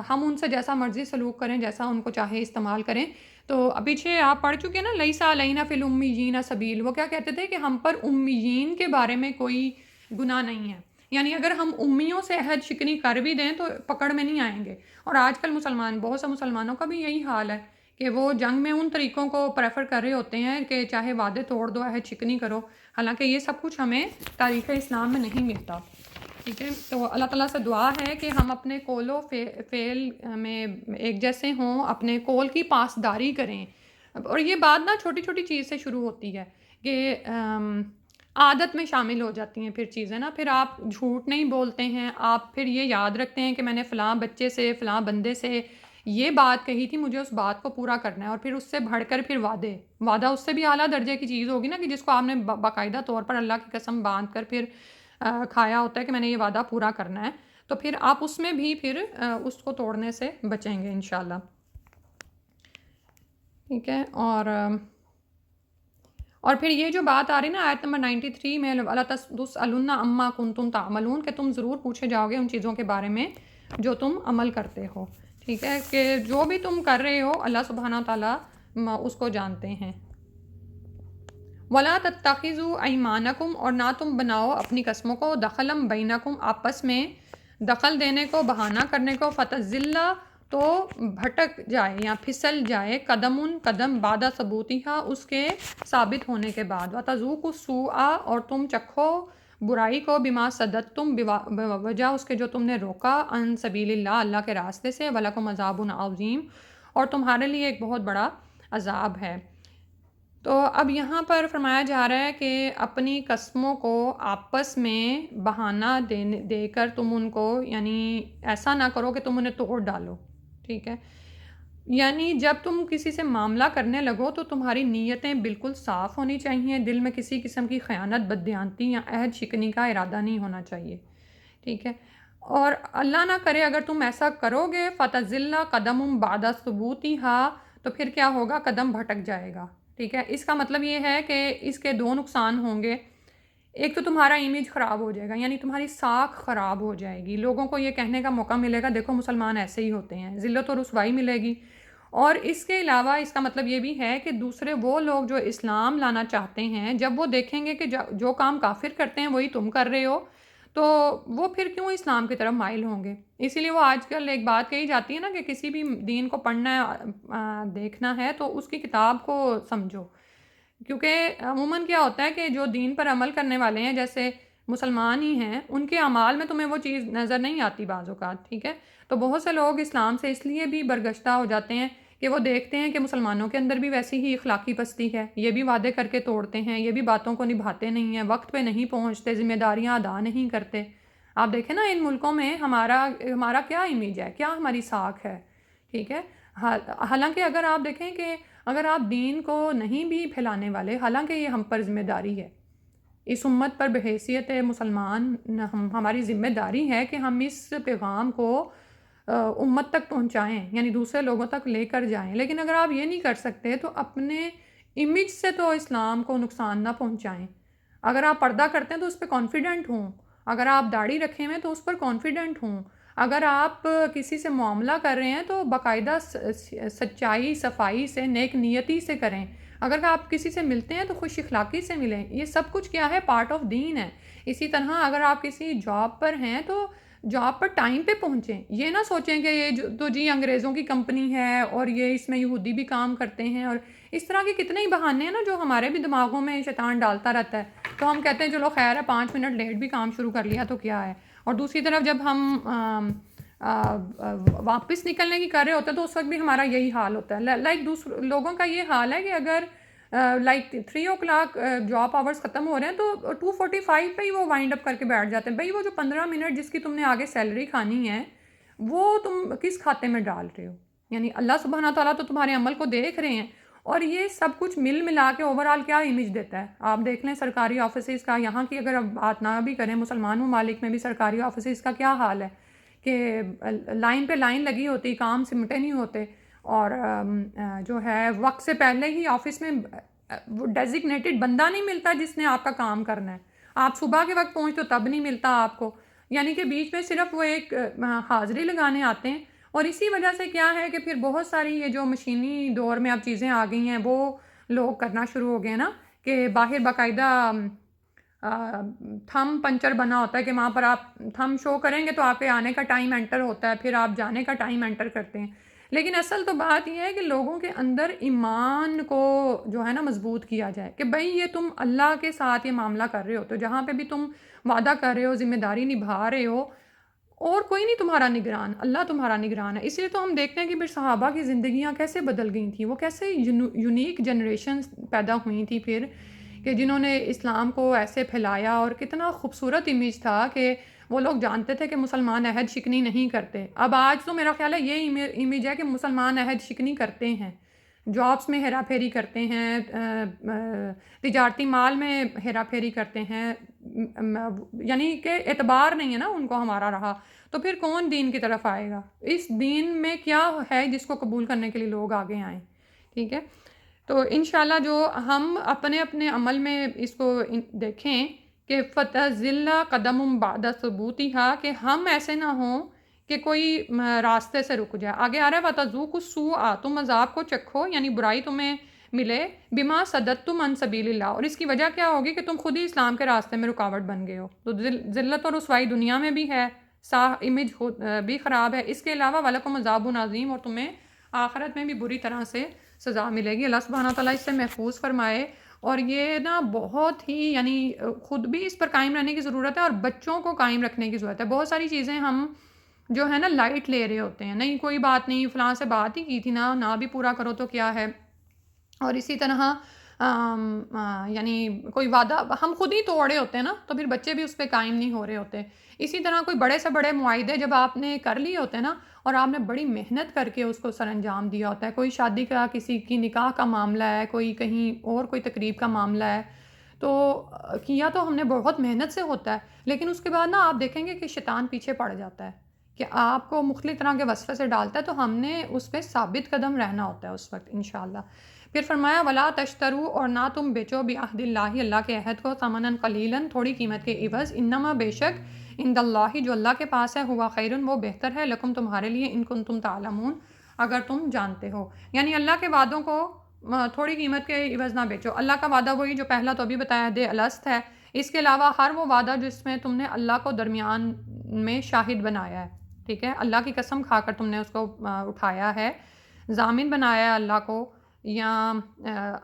ہم ان سے جیسا مرضی سلوک کریں، جیسا ان کو چاہے استعمال کریں. تو پیچھے آپ پڑھ چکے نا، لیسا علینا فی الامیین سبیل، وہ کیا کہتے تھے کہ ہم پر امیین کے بارے میں کوئی گناہ نہیں ہے. یعنی اگر ہم امیوں سے عہد شکنی کر بھی دیں تو پکڑ میں نہیں آئیں گے. اور آج کل بہت سے مسلمانوں کا بھی یہی حال ہے کہ وہ جنگ میں ان طریقوں کو پریفر کر رہے ہوتے ہیں کہ چاہے وعدے توڑ دو، عہد شکنی کرو، حالانکہ یہ سب کچھ ہمیں تاریخ اسلام میں نہیں ملتا. ٹھیک ہے، تو اللہ تعالیٰ سے دعا ہے کہ ہم اپنے قول و فعل میں ایک جیسے ہوں، اپنے قول کی پاسداری کریں. اور یہ بات نا چھوٹی چھوٹی چیز سے شروع ہوتی ہے کہ عادت میں شامل ہو جاتی ہیں پھر چیزیں نا. پھر آپ جھوٹ نہیں بولتے ہیں، آپ پھر یہ یاد رکھتے ہیں کہ میں نے فلاں بچے سے، فلاں بندے سے یہ بات کہی تھی، مجھے اس بات کو پورا کرنا ہے. اور پھر اس سے بڑھ کر پھر وعدہ اس سے بھی اعلیٰ درجے کی چیز ہوگی نا، کہ جس کو آپ نے باقاعدہ طور پر اللہ کی قسم باندھ کر پھر کھایا ہوتا ہے کہ میں نے یہ وعدہ پورا کرنا ہے. تو پھر آپ اس میں بھی پھر اس کو توڑنے سے بچیں گے انشاءاللہ. ٹھیک ہے، اور پھر یہ جو بات آ رہی نا آیت نمبر 93 میں، وَلَا تُسْأَلُنَّ عَمَّا كُنتُمْ تَعْمَلُونَ، کہ تم ضرور پوچھے جاؤ گے ان چیزوں کے بارے میں جو تم عمل کرتے ہو. ٹھیک ہے، کہ جو بھی تم کر رہے ہو اللہ سبحانہ تعالیٰ اس کو جانتے ہیں. وَلَا تَتَّخِذُوا أَيْمَانَكُمْ، اور نہ تم بناؤ اپنی قسموں کو دَخَلًا بَيْنَكُمْ، آپس میں دخل دینے کو، بہانہ کرنے کو، فَتَزِلَّ، تو بھٹک جائے یا پھسل جائے، قدم بعد ثبوتہا، اس کے ثابت ہونے کے بعد، وَتَذُوقُوا السُّوءَ، اور تم چکھو برائی کو، بما صددتم، بوجہ اس کے جو تم نے روکا، عن سبیل اللہ، اللہ کے راستے سے، وَلَکُمْ عَذَابٌ عَظِيمٌ، اور تمہارے لیے ایک بہت بڑا عذاب ہے. تو اب یہاں پر فرمایا جا رہا ہے کہ اپنی قسموں کو آپس میں بہانہ دے کر تم ان کو یعنی ایسا نہ کرو کہ تم انہیں توڑ ڈالو. ٹھیک ہے، یعنی جب تم کسی سے معاملہ کرنے لگو تو تمہاری نیتیں بالکل صاف ہونی چاہیے، دل میں کسی قسم کی خیانت، بددیانتی یا عہد شکنی کا ارادہ نہیں ہونا چاہیے، ٹھیک ہے؟ اور اللہ نہ کرے اگر تم ایسا کرو گے فَتَزِلَّ قَدَمٌ بَعْدَ ثُبُوتِهَا، تو پھر کیا ہوگا؟ قدم بھٹک جائے گا، ٹھیک ہے؟ اس کا مطلب یہ ہے کہ اس کے دو نقصان ہوں گے۔ ایک تو تمہارا امیج خراب ہو جائے گا، یعنی تمہاری ساکھ خراب ہو جائے گی، لوگوں کو یہ کہنے کا موقع ملے گا دیکھو مسلمان ایسے ہی ہوتے ہیں، ذلت و رسوائی ملے گی۔ اور اس کے علاوہ اس کا مطلب یہ بھی ہے کہ دوسرے وہ لوگ جو اسلام لانا چاہتے ہیں، جب وہ دیکھیں گے کہ جو کام کافر کرتے ہیں وہی تم کر رہے ہو، تو وہ پھر کیوں اسلام کی طرف مائل ہوں گے؟ اسی لیے وہ آج کل ایک بات کہی جاتی ہے نا کہ کسی بھی دین کو پڑھنا ہے، دیکھنا ہے تو اس کی کتاب کو سمجھو، کیونکہ عموماً کیا ہوتا ہے کہ جو دین پر عمل کرنے والے ہیں جیسے مسلمان ہی ہیں، ان کے اعمال میں تمہیں وہ چیز نظر نہیں آتی بعض اوقات، ٹھیک ہے؟ تو بہت سے لوگ اسلام سے اس لیے بھی برگشتہ ہو جاتے ہیں کہ وہ دیکھتے ہیں کہ مسلمانوں کے اندر بھی ویسی ہی اخلاقی پستی ہے، یہ بھی وعدے کر کے توڑتے ہیں، یہ بھی باتوں کو نبھاتے نہیں ہیں، وقت پہ نہیں پہنچتے، ذمہ داریاں ادا نہیں کرتے۔ آپ دیکھیں نا ان ملکوں میں ہمارا کیا امیج ہے، کیا ہماری ساکھ ہے، ٹھیک ہے؟ حالانکہ اگر آپ دیکھیں کہ اگر آپ دین کو نہیں بھی پھیلانے والے، حالانکہ یہ ہم پر ذمہ داری ہے، اس امت پر بحیثیت مسلمان ہماری ذمہ داری ہے کہ ہم اس پیغام کو امت تک پہنچائیں، یعنی دوسرے لوگوں تک لے کر جائیں۔ لیکن اگر آپ یہ نہیں کر سکتے تو اپنے امیج سے تو اسلام کو نقصان نہ پہنچائیں۔ اگر آپ پردہ کرتے ہیں تو اس پہ کانفیڈنٹ ہوں، اگر آپ داڑھی رکھے ہوئے تو اس پر کانفیڈنٹ ہوں، اگر آپ کسی سے معاملہ کر رہے ہیں تو باقاعدہ سچائی، صفائی سے، نیک نیتی سے کریں، اگر آپ کسی سے ملتے ہیں تو خوش اخلاقی سے ملیں۔ یہ سب کچھ کیا ہے؟ پارٹ آف دین ہے۔ اسی طرح اگر آپ کسی جاب پر ہیں تو جاب پر ٹائم پہ پہنچیں، یہ نہ سوچیں کہ یہ تو جی انگریزوں کی کمپنی ہے اور یہ اس میں یہودی بھی کام کرتے ہیں، اور اس طرح کے کتنے ہی بہانے ہیں نا جو ہمارے بھی دماغوں میں شیطان ڈالتا رہتا ہے، تو ہم کہتے ہیں چلو خیر ہے 5 منٹ لیٹ بھی کام شروع کر لیا تو کیا ہے۔ اور دوسری طرف جب ہم واپس نکلنے کی کر رہے ہوتے ہیں تو اس وقت بھی ہمارا یہی حال ہوتا ہے۔ لائک دوسرے لوگوں کا یہ حال ہے کہ اگر لائک 3 o'clock جاب آورس ختم ہو رہے ہیں تو 2:45 پہ ہی وہ وائنڈ اپ کر کے بیٹھ جاتے ہیں۔ بھائی وہ جو 15 منٹ جس کی تم نے آگے سیلری کھانی ہے وہ تم کس کھاتے میں ڈال رہے ہو؟ یعنی اللہ سبحانہ تعالیٰ تو تمہارے عمل کو دیکھ رہے ہیں، اور یہ سب کچھ ملا کے اوورآل کیا امیج دیتا ہے؟ آپ دیکھ لیں سرکاری آفیسز کا، یہاں کی اگر اب بات نہ بھی کریں، مسلمان ممالک میں بھی سرکاری آفیسز کا کیا حال ہے کہ لائن پہ لائن لگی ہوتی، کام سمٹے نہیں ہوتے، اور جو ہے وقت سے پہلے ہی آفس میں وہ ڈیزگنیٹڈ بندہ نہیں ملتا جس نے آپ کا کام کرنا ہے، آپ صبح کے وقت پہنچتے تب نہیں ملتا آپ کو، یعنی کہ بیچ میں صرف وہ ایک حاضری لگانے آتے ہیں۔ اور اسی وجہ سے کیا ہے کہ پھر بہت ساری یہ جو مشینی دور میں اب چیزیں آ گئی ہیں وہ لوگ کرنا شروع ہو گئے نا کہ باہر باقاعدہ تھم پنچر بنا ہوتا ہے کہ وہاں پر آپ تھم شو کریں گے تو آپ کے آنے کا ٹائم انٹر ہوتا ہے، پھر آپ جانے کا ٹائم انٹر کرتے ہیں۔ لیکن اصل تو بات یہ ہے کہ لوگوں کے اندر ایمان کو جو ہے نا مضبوط کیا جائے کہ بھئی یہ تم اللہ کے ساتھ یہ معاملہ کر رہے ہو تو جہاں پہ بھی تم وعدہ کر رہے ہو، ذمہ داری نبھا رہے ہو، اور کوئی نہیں تمہارا نگران، اللہ تمہارا نگران ہے۔ اس لیے تو ہم دیکھتے ہیں کہ پھر صحابہ کی زندگیاں کیسے بدل گئی تھیں، وہ کیسے یونیک جنریشن پیدا ہوئی تھی پھر کہ جنہوں نے اسلام کو ایسے پھیلایا، اور کتنا خوبصورت امیج تھا کہ وہ لوگ جانتے تھے کہ مسلمان عہد شکنی نہیں کرتے۔ اب آج تو میرا خیال ہے یہ امیج ہے کہ مسلمان عہد شکنی کرتے ہیں، جابس میں ہیرا پھیری کرتے ہیں، تجارتی مال میں ہیرا پھیری کرتے ہیں، یعنی کہ اعتبار نہیں ہے نا ان کو ہمارا رہا، تو پھر کون دین کی طرف آئے گا؟ اس دین میں کیا ہے جس کو قبول کرنے کے لیے لوگ آگے آئیں؟ ٹھیک ہے، تو انشاءاللہ جو ہم اپنے عمل میں اس کو دیکھیں کہ فَتَزِلَّ قَدَمٌ بَعْدَ ثُبُوتِهَا، کہ ہم ایسے نہ ہوں کہ کوئی راستے سے رک جائے۔ آگے آ رہا ہے وَتَذُوقُوا السُّوءَ، تم عذاب کو چکھو، یعنی برائی تمہیں ملے، بِمَا صَدَدتُّمْ عَن سَبِيلِ اللَّهِ، اور اس کی وجہ کیا ہوگی کہ تم خود ہی اسلام کے راستے میں رکاوٹ بن گئے ہو۔ تو ذلت اور رسوائی دنیا میں بھی ہے، امیج بھی خراب ہے، اس کے علاوہ وَلَكُمْ عَذَابٌ عَظِيمٌ، اور تمہیں آخرت میں بھی بری طرح سے سزا ملے گی۔ اللہ سبحانہ تعالیٰ اس سے محفوظ فرمائے۔ اور یہ نا بہت ہی یعنی خود بھی اس پر قائم رہنے کی ضرورت ہے اور بچوں کو قائم رکھنے کی ضرورت ہے۔ بہت ساری چیزیں ہم جو ہے نا لائٹ لے رہے ہوتے ہیں، نہیں کوئی بات نہیں، فلاں سے بات ہی کی تھی نا، نہ بھی پورا کرو تو کیا ہے۔ اور اسی طرح یعنی کوئی وعدہ ہم خود ہی توڑے ہوتے ہیں نا، تو پھر بچے بھی اس پہ قائم نہیں ہو رہے ہوتے۔ اسی طرح کوئی بڑے سے بڑے معاہدے جب آپ نے کر لیے ہوتے ہیں نا، اور آپ نے بڑی محنت کر کے اس کو سر انجام دیا ہوتا ہے، کوئی شادی کا، کسی کی نکاح کا معاملہ ہے، کوئی کہیں اور کوئی تقریب کا معاملہ ہے، تو کیا تو ہم نے بہت محنت سے ہوتا ہے، لیکن اس کے بعد نا آپ دیکھیں گے کہ شیطان پیچھے پڑ جاتا ہے کہ آپ کو مختلف طرح کے وسوسے سے ڈالتا ہے، تو ہم نے اس پہ ثابت قدم رہنا ہوتا ہے اس وقت انشاءاللہ۔ پھر فرمایا ولا تشترو، اور نہ تم بیچو بعہد اللہ، اللہ کے عہد کو، ثمنا قلیلا، تھوڑی قیمت کے عوض، انما بے شک، عند اللہ جو اللہ کے پاس ہے، ہوا خیر وہ بہتر ہے، لکم تمہارے لیے، ان کنتم تعلمون اگر تم جانتے ہو، یعنی اللہ کے وعدوں کو تھوڑی قیمت کے عوض نہ بیچو۔ اللہ کا وعدہ وہی جو پہلا تو ابھی بتایا دے الست ہے، اس کے علاوہ ہر وہ وعدہ جس میں تم نے اللہ کو درمیان میں شاہد بنایا ہے، ٹھیک ہے، اللہ کی قسم کھا کر تم نے اس کو اٹھایا ہے، ضامن بنایا ہے اللہ کو، یا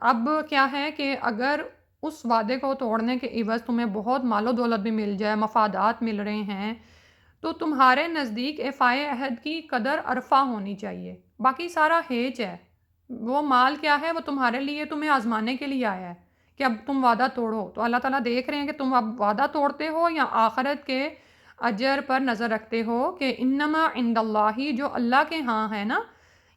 اب کیا ہے کہ اگر اس وعدے کو توڑنے کے عوض تمہیں بہت مال و دولت بھی مل جائے، مفادات مل رہے ہیں، تو تمہارے نزدیک ایفائے عہد کی قدر عرفہ ہونی چاہیے، باقی سارا ہیج ہے۔ وہ مال کیا ہے، وہ تمہارے لیے، تمہیں آزمانے کے لیے آیا ہے کہ اب تم وعدہ توڑو، تو اللہ تعالیٰ دیکھ رہے ہیں کہ تم اب وعدہ توڑتے ہو یا آخرت کے اجر پر نظر رکھتے ہو، کہ انما عند اللہ جو اللہ کے ہاں ہے نا،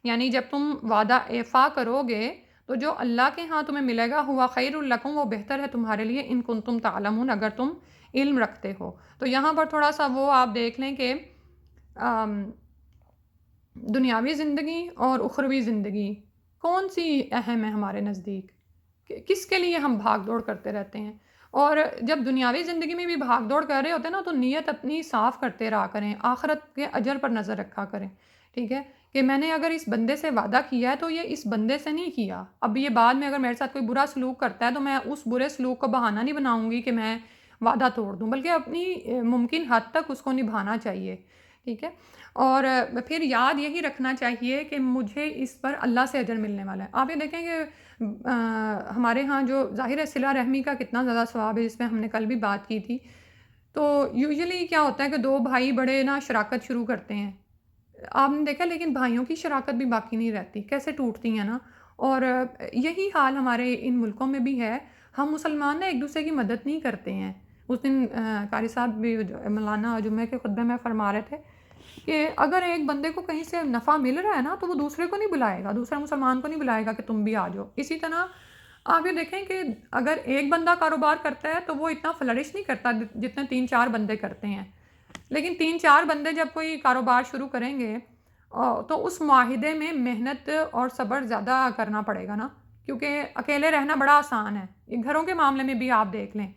یعنی جب تم وعدہ ایفا کرو گے تو جو اللہ کے ہاں تمہیں ملے گا، ہوا خیر لکم وہ بہتر ہے تمہارے لیے، ان کنتم تعلمون اگر تم علم رکھتے ہو۔ تو یہاں پر تھوڑا سا وہ آپ دیکھ لیں کہ دنیاوی زندگی اور اخروی زندگی کون سی اہم ہے ہمارے نزدیک، کس کے لیے ہم بھاگ دوڑ کرتے رہتے ہیں، اور جب دنیاوی زندگی میں بھی بھاگ دوڑ کر رہے ہوتے ہیں نا، تو نیت اپنی صاف کرتے رہا کریں، آخرت کے اجر پر نظر رکھا کریں، ٹھیک ہے، کہ میں نے اگر اس بندے سے وعدہ کیا ہے تو یہ اس بندے سے نہیں کیا، اب یہ بعد میں اگر میرے ساتھ کوئی برا سلوک کرتا ہے تو میں اس برے سلوک کو بہانہ نہیں بناؤں گی کہ میں وعدہ توڑ دوں، بلکہ اپنی ممکن حد تک اس کو نبھانا چاہیے، ٹھیک ہے، اور پھر یاد یہی رکھنا چاہیے کہ مجھے اس پر اللہ سے اجر ملنے والا ہے۔ آپ یہ دیکھیں کہ ہمارے ہاں جو ظاہر ہے صلہ رحمی کا کتنا زیادہ ثواب ہے، جس پہ ہم نے کل بھی بات کی تھی، تو یوزلی کیا ہوتا ہے کہ دو بھائی بڑے نا شراکت شروع کرتے ہیں، آپ نے دیکھا، لیکن بھائیوں کی شراکت بھی باقی نہیں رہتی، کیسے ٹوٹتی ہیں نا، اور یہی حال ہمارے ان ملکوں میں بھی ہے، ہم مسلمان نا ایک دوسرے کی مدد نہیں کرتے ہیں۔ اس دن قاری صاحب بھی مولانا جمعہ کے خطبے میں فرما رہے تھے کہ اگر ایک بندے کو کہیں سے نفع مل رہا ہے نا، تو وہ دوسرے کو نہیں بلائے گا، دوسرے مسلمان کو نہیں بلائے گا کہ تم بھی آ جاؤ۔ اسی طرح آپ یہ دیکھیں کہ اگر ایک بندہ کاروبار کرتا ہے تو وہ اتنا فلرش نہیں کرتا جتنے 3-4 بندے کرتے ہیں، لیکن 3-4 بندے جب کوئی کاروبار شروع کریں گے تو اس معاہدے میں محنت اور صبر زیادہ کرنا پڑے گا نا، کیونکہ اکیلے رہنا بڑا آسان ہے، یہ گھروں کے معاملے میں بھی آپ دیکھ لیں،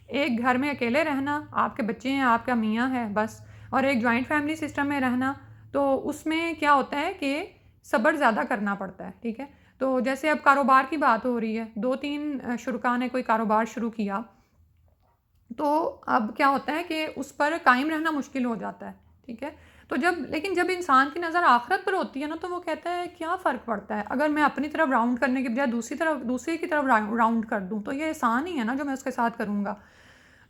ایک گھر میں اکیلے رہنا، آپ کے بچے ہیں، آپ کا میاں ہے بس، اور ایک جوائنٹ فیملی سسٹم میں رہنا، تو اس میں کیا ہوتا ہے کہ صبر زیادہ کرنا پڑتا ہے، ٹھیک ہے، تو جیسے اب کاروبار کی بات ہو رہی ہے، 2-3 شرکاء نے کوئی کاروبار شروع کیا، تو اب کیا ہوتا ہے کہ اس پر قائم رہنا مشکل ہو جاتا ہے، ٹھیک ہے، تو لیکن جب انسان کی نظر آخرت پر ہوتی ہے نا، تو وہ کہتا ہے کیا فرق پڑتا ہے اگر میں اپنی طرف راؤنڈ کرنے کے بجائے دوسرے کی طرف راؤنڈ کر دوں، تو یہ احسان ہی ہے نا جو میں اس کے ساتھ کروں گا،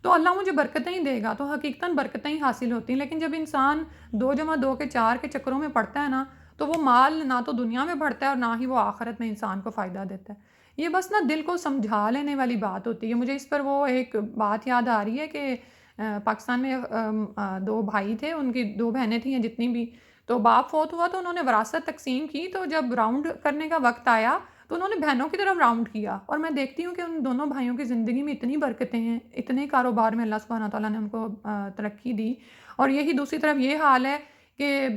تو اللہ مجھے برکتیں ہی دے گا، تو حقیقتاً برکتیں ہی حاصل ہوتی ہیں، لیکن جب انسان 2+2 کے 4 کے چکروں میں پڑتا ہے نا، تو وہ مال نہ تو دنیا میں بڑھتا ہے اور نہ ہی وہ آخرت میں انسان کو فائدہ دیتا ہے۔ یہ بس نا دل کو سمجھا لینے والی بات ہوتی ہے۔ مجھے اس پر وہ ایک بات یاد آ رہی ہے کہ پاکستان میں 2 بھائی تھے، ان کی 2 بہنیں تھیں جتنی بھی، تو باپ فوت ہوا تو انہوں نے وراثت تقسیم کی، تو جب راؤنڈ کرنے کا وقت آیا تو انہوں نے بہنوں کی طرف راؤنڈ کیا، اور میں دیکھتی ہوں کہ ان دونوں بھائیوں کی زندگی میں اتنی برکتیں ہیں، اتنے کاروبار میں اللہ سبحانہ تعالیٰ نے ان کو ترقی دی، اور یہی دوسری طرف یہ حال ہے کہ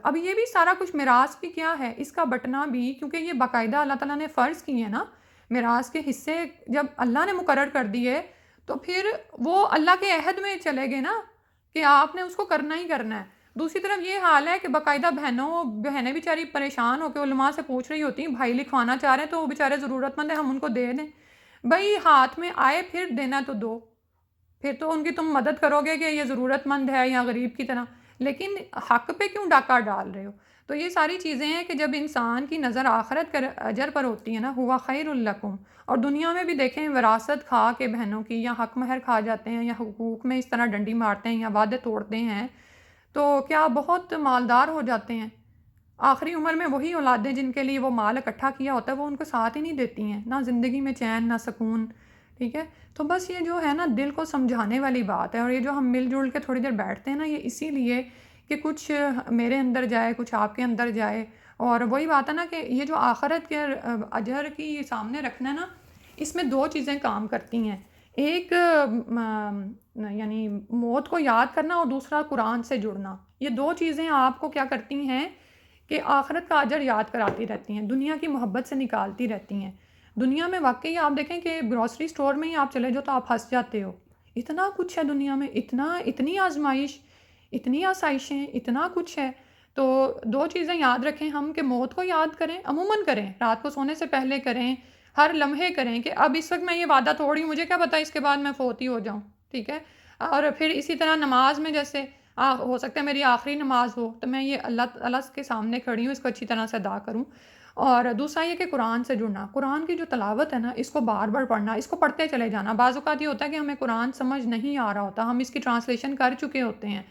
اب یہ بھی سارا کچھ میراث بھی کیا ہے، اس کا بٹنا بھی، کیونکہ یہ باقاعدہ اللہ تعالیٰ نے فرض کی ہے نا، میراث کے حصے جب اللہ نے مقرر کر دیے تو پھر وہ اللہ کے عہد میں چلے گئے نا کہ آپ نے اس کو کرنا ہی کرنا ہے۔ دوسری طرف یہ حال ہے کہ باقاعدہ بہنیں بیچاری پریشان ہو کے علماء سے پوچھ رہی ہوتی ہیں، بھائی لکھوانا چاہ رہے ہیں تو وہ بیچارے ضرورت مند ہیں، ہم ان کو دے دیں، بھائی ہاتھ میں آئے پھر دینا تو دو، پھر تو ان کی تم مدد کرو گے کہ یہ ضرورت مند ہے یا غریب کی طرح، لیکن حق پہ کیوں ڈاکہ ڈال رہے ہو؟ تو یہ ساری چیزیں ہیں کہ جب انسان کی نظر آخرت کر اجر پر ہوتی ہے نا، ہوا خیر لکم، اور دنیا میں بھی دیکھیں وراثت کھا کے بہنوں کی، یا حق مہر کھا جاتے ہیں، یا حقوق میں اس طرح ڈنڈی مارتے ہیں یا وعدے توڑتے ہیں، تو کیا بہت مالدار ہو جاتے ہیں، آخری عمر میں وہی اولادیں جن کے لیے وہ مال اکٹھا کیا ہوتا ہے وہ ان کو ساتھ ہی نہیں دیتی ہیں، نہ زندگی میں چین نہ سکون، ٹھیک ہے؟ تو بس یہ جو ہے نا دل کو سمجھانے والی بات ہے، اور یہ جو ہم مل جل کے تھوڑی دیر بیٹھتے ہیں نا، یہ اسی لیے کہ کچھ میرے اندر جائے، کچھ آپ کے اندر جائے، اور وہی بات ہے نا کہ یہ جو آخرت کے اجر کی سامنے رکھنا ہے نا، اس میں دو چیزیں کام کرتی ہیں، ایک یعنی موت کو یاد کرنا، اور دوسرا قرآن سے جڑنا۔ یہ دو چیزیں آپ کو کیا کرتی ہیں کہ آخرت کا اجر یاد کراتی رہتی ہیں، دنیا کی محبت سے نکالتی رہتی ہیں۔ دنیا میں واقعی آپ دیکھیں کہ گروسری سٹور میں ہی آپ چلے جاؤ تو آپ ہنس جاتے ہو، اتنا کچھ ہے دنیا میں، اتنی آزمائش، اتنی آسائشیں، اتنا کچھ ہے۔ تو دو چیزیں یاد رکھیں ہم، کہ موت کو یاد کریں، عموماً کریں، رات کو سونے سے پہلے کریں، ہر لمحے کریں کہ اب اس وقت میں یہ وعدہ توڑی، مجھے کیا پتہ اس کے بعد میں فوت ہی ہو جاؤں، ٹھیک ہے؟ اور پھر اسی طرح نماز میں جیسے ہو سکتا ہے میری آخری نماز ہو تو میں یہ اللہ تعالیٰ کے سامنے کھڑی ہوں، اس کو اچھی طرح سے ادا کروں۔ اور دوسرا یہ کہ قرآن سے جڑنا، قرآن کی جو تلاوت ہے نا، اس کو بار بار پڑھنا، اس کو پڑھتے چلے جانا۔ بعض اوقات یہ ہوتا ہے کہ ہمیں قرآن سمجھ نہیں آ رہا ہوتا، ہم اس کی ٹرانسلیشن کر چکے ہوتے ہیں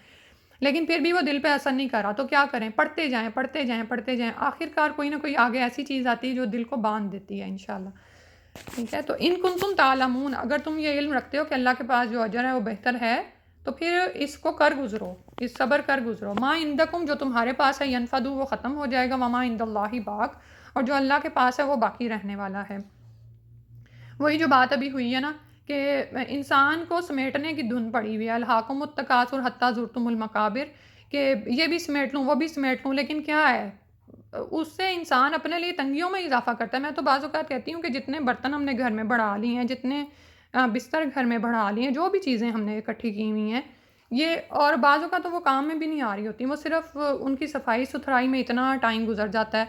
لیکن پھر بھی وہ دل پہ اثر نہیں کر رہا، تو کیا کریں؟ پڑھتے جائیں، پڑھتے جائیں، پڑھتے جائیں، آخر کار کوئی نہ کوئی آگے ایسی چیز آتی ہے جو دل کو باندھ دیتی ہے انشاءاللہ، ٹھیک ہے؟ تو ان کنتم تعلمون، اگر تم یہ علم رکھتے ہو کہ اللہ کے پاس جو اجر ہے وہ بہتر ہے، تو پھر اس کو کر گزرو، اس صبر کر گزرو۔ ما عندکم، جو تمہارے پاس ہے، ینفدو، وہ ختم ہو جائے گا، وما عند اللہ باق، اور جو اللہ کے پاس ہے وہ باقی رہنے والا ہے۔ وہی جو بات ابھی ہوئی ہے نا کہ انسان کو سمیٹنے کی دھن پڑی ہوئی ہے، الہاکم التکاثر حتی زرتم المقابر، کہ یہ بھی سمیٹ لوں وہ بھی سمیٹ لوں، لیکن کیا ہے اس سے انسان اپنے لیے تنگیوں میں اضافہ کرتا ہے۔ میں تو بعض اوقات کہتی ہوں کہ جتنے برتن ہم نے گھر میں بڑھا لی ہیں، جتنے بستر گھر میں بڑھا لی ہیں، جو بھی چیزیں ہم نے اکٹھی کی ہوئی ہیں، یہ اور بعض اوقات تو وہ کام میں بھی نہیں آ رہی ہوتی، وہ صرف ان کی صفائی ستھرائی میں اتنا ٹائم گزر جاتا ہے۔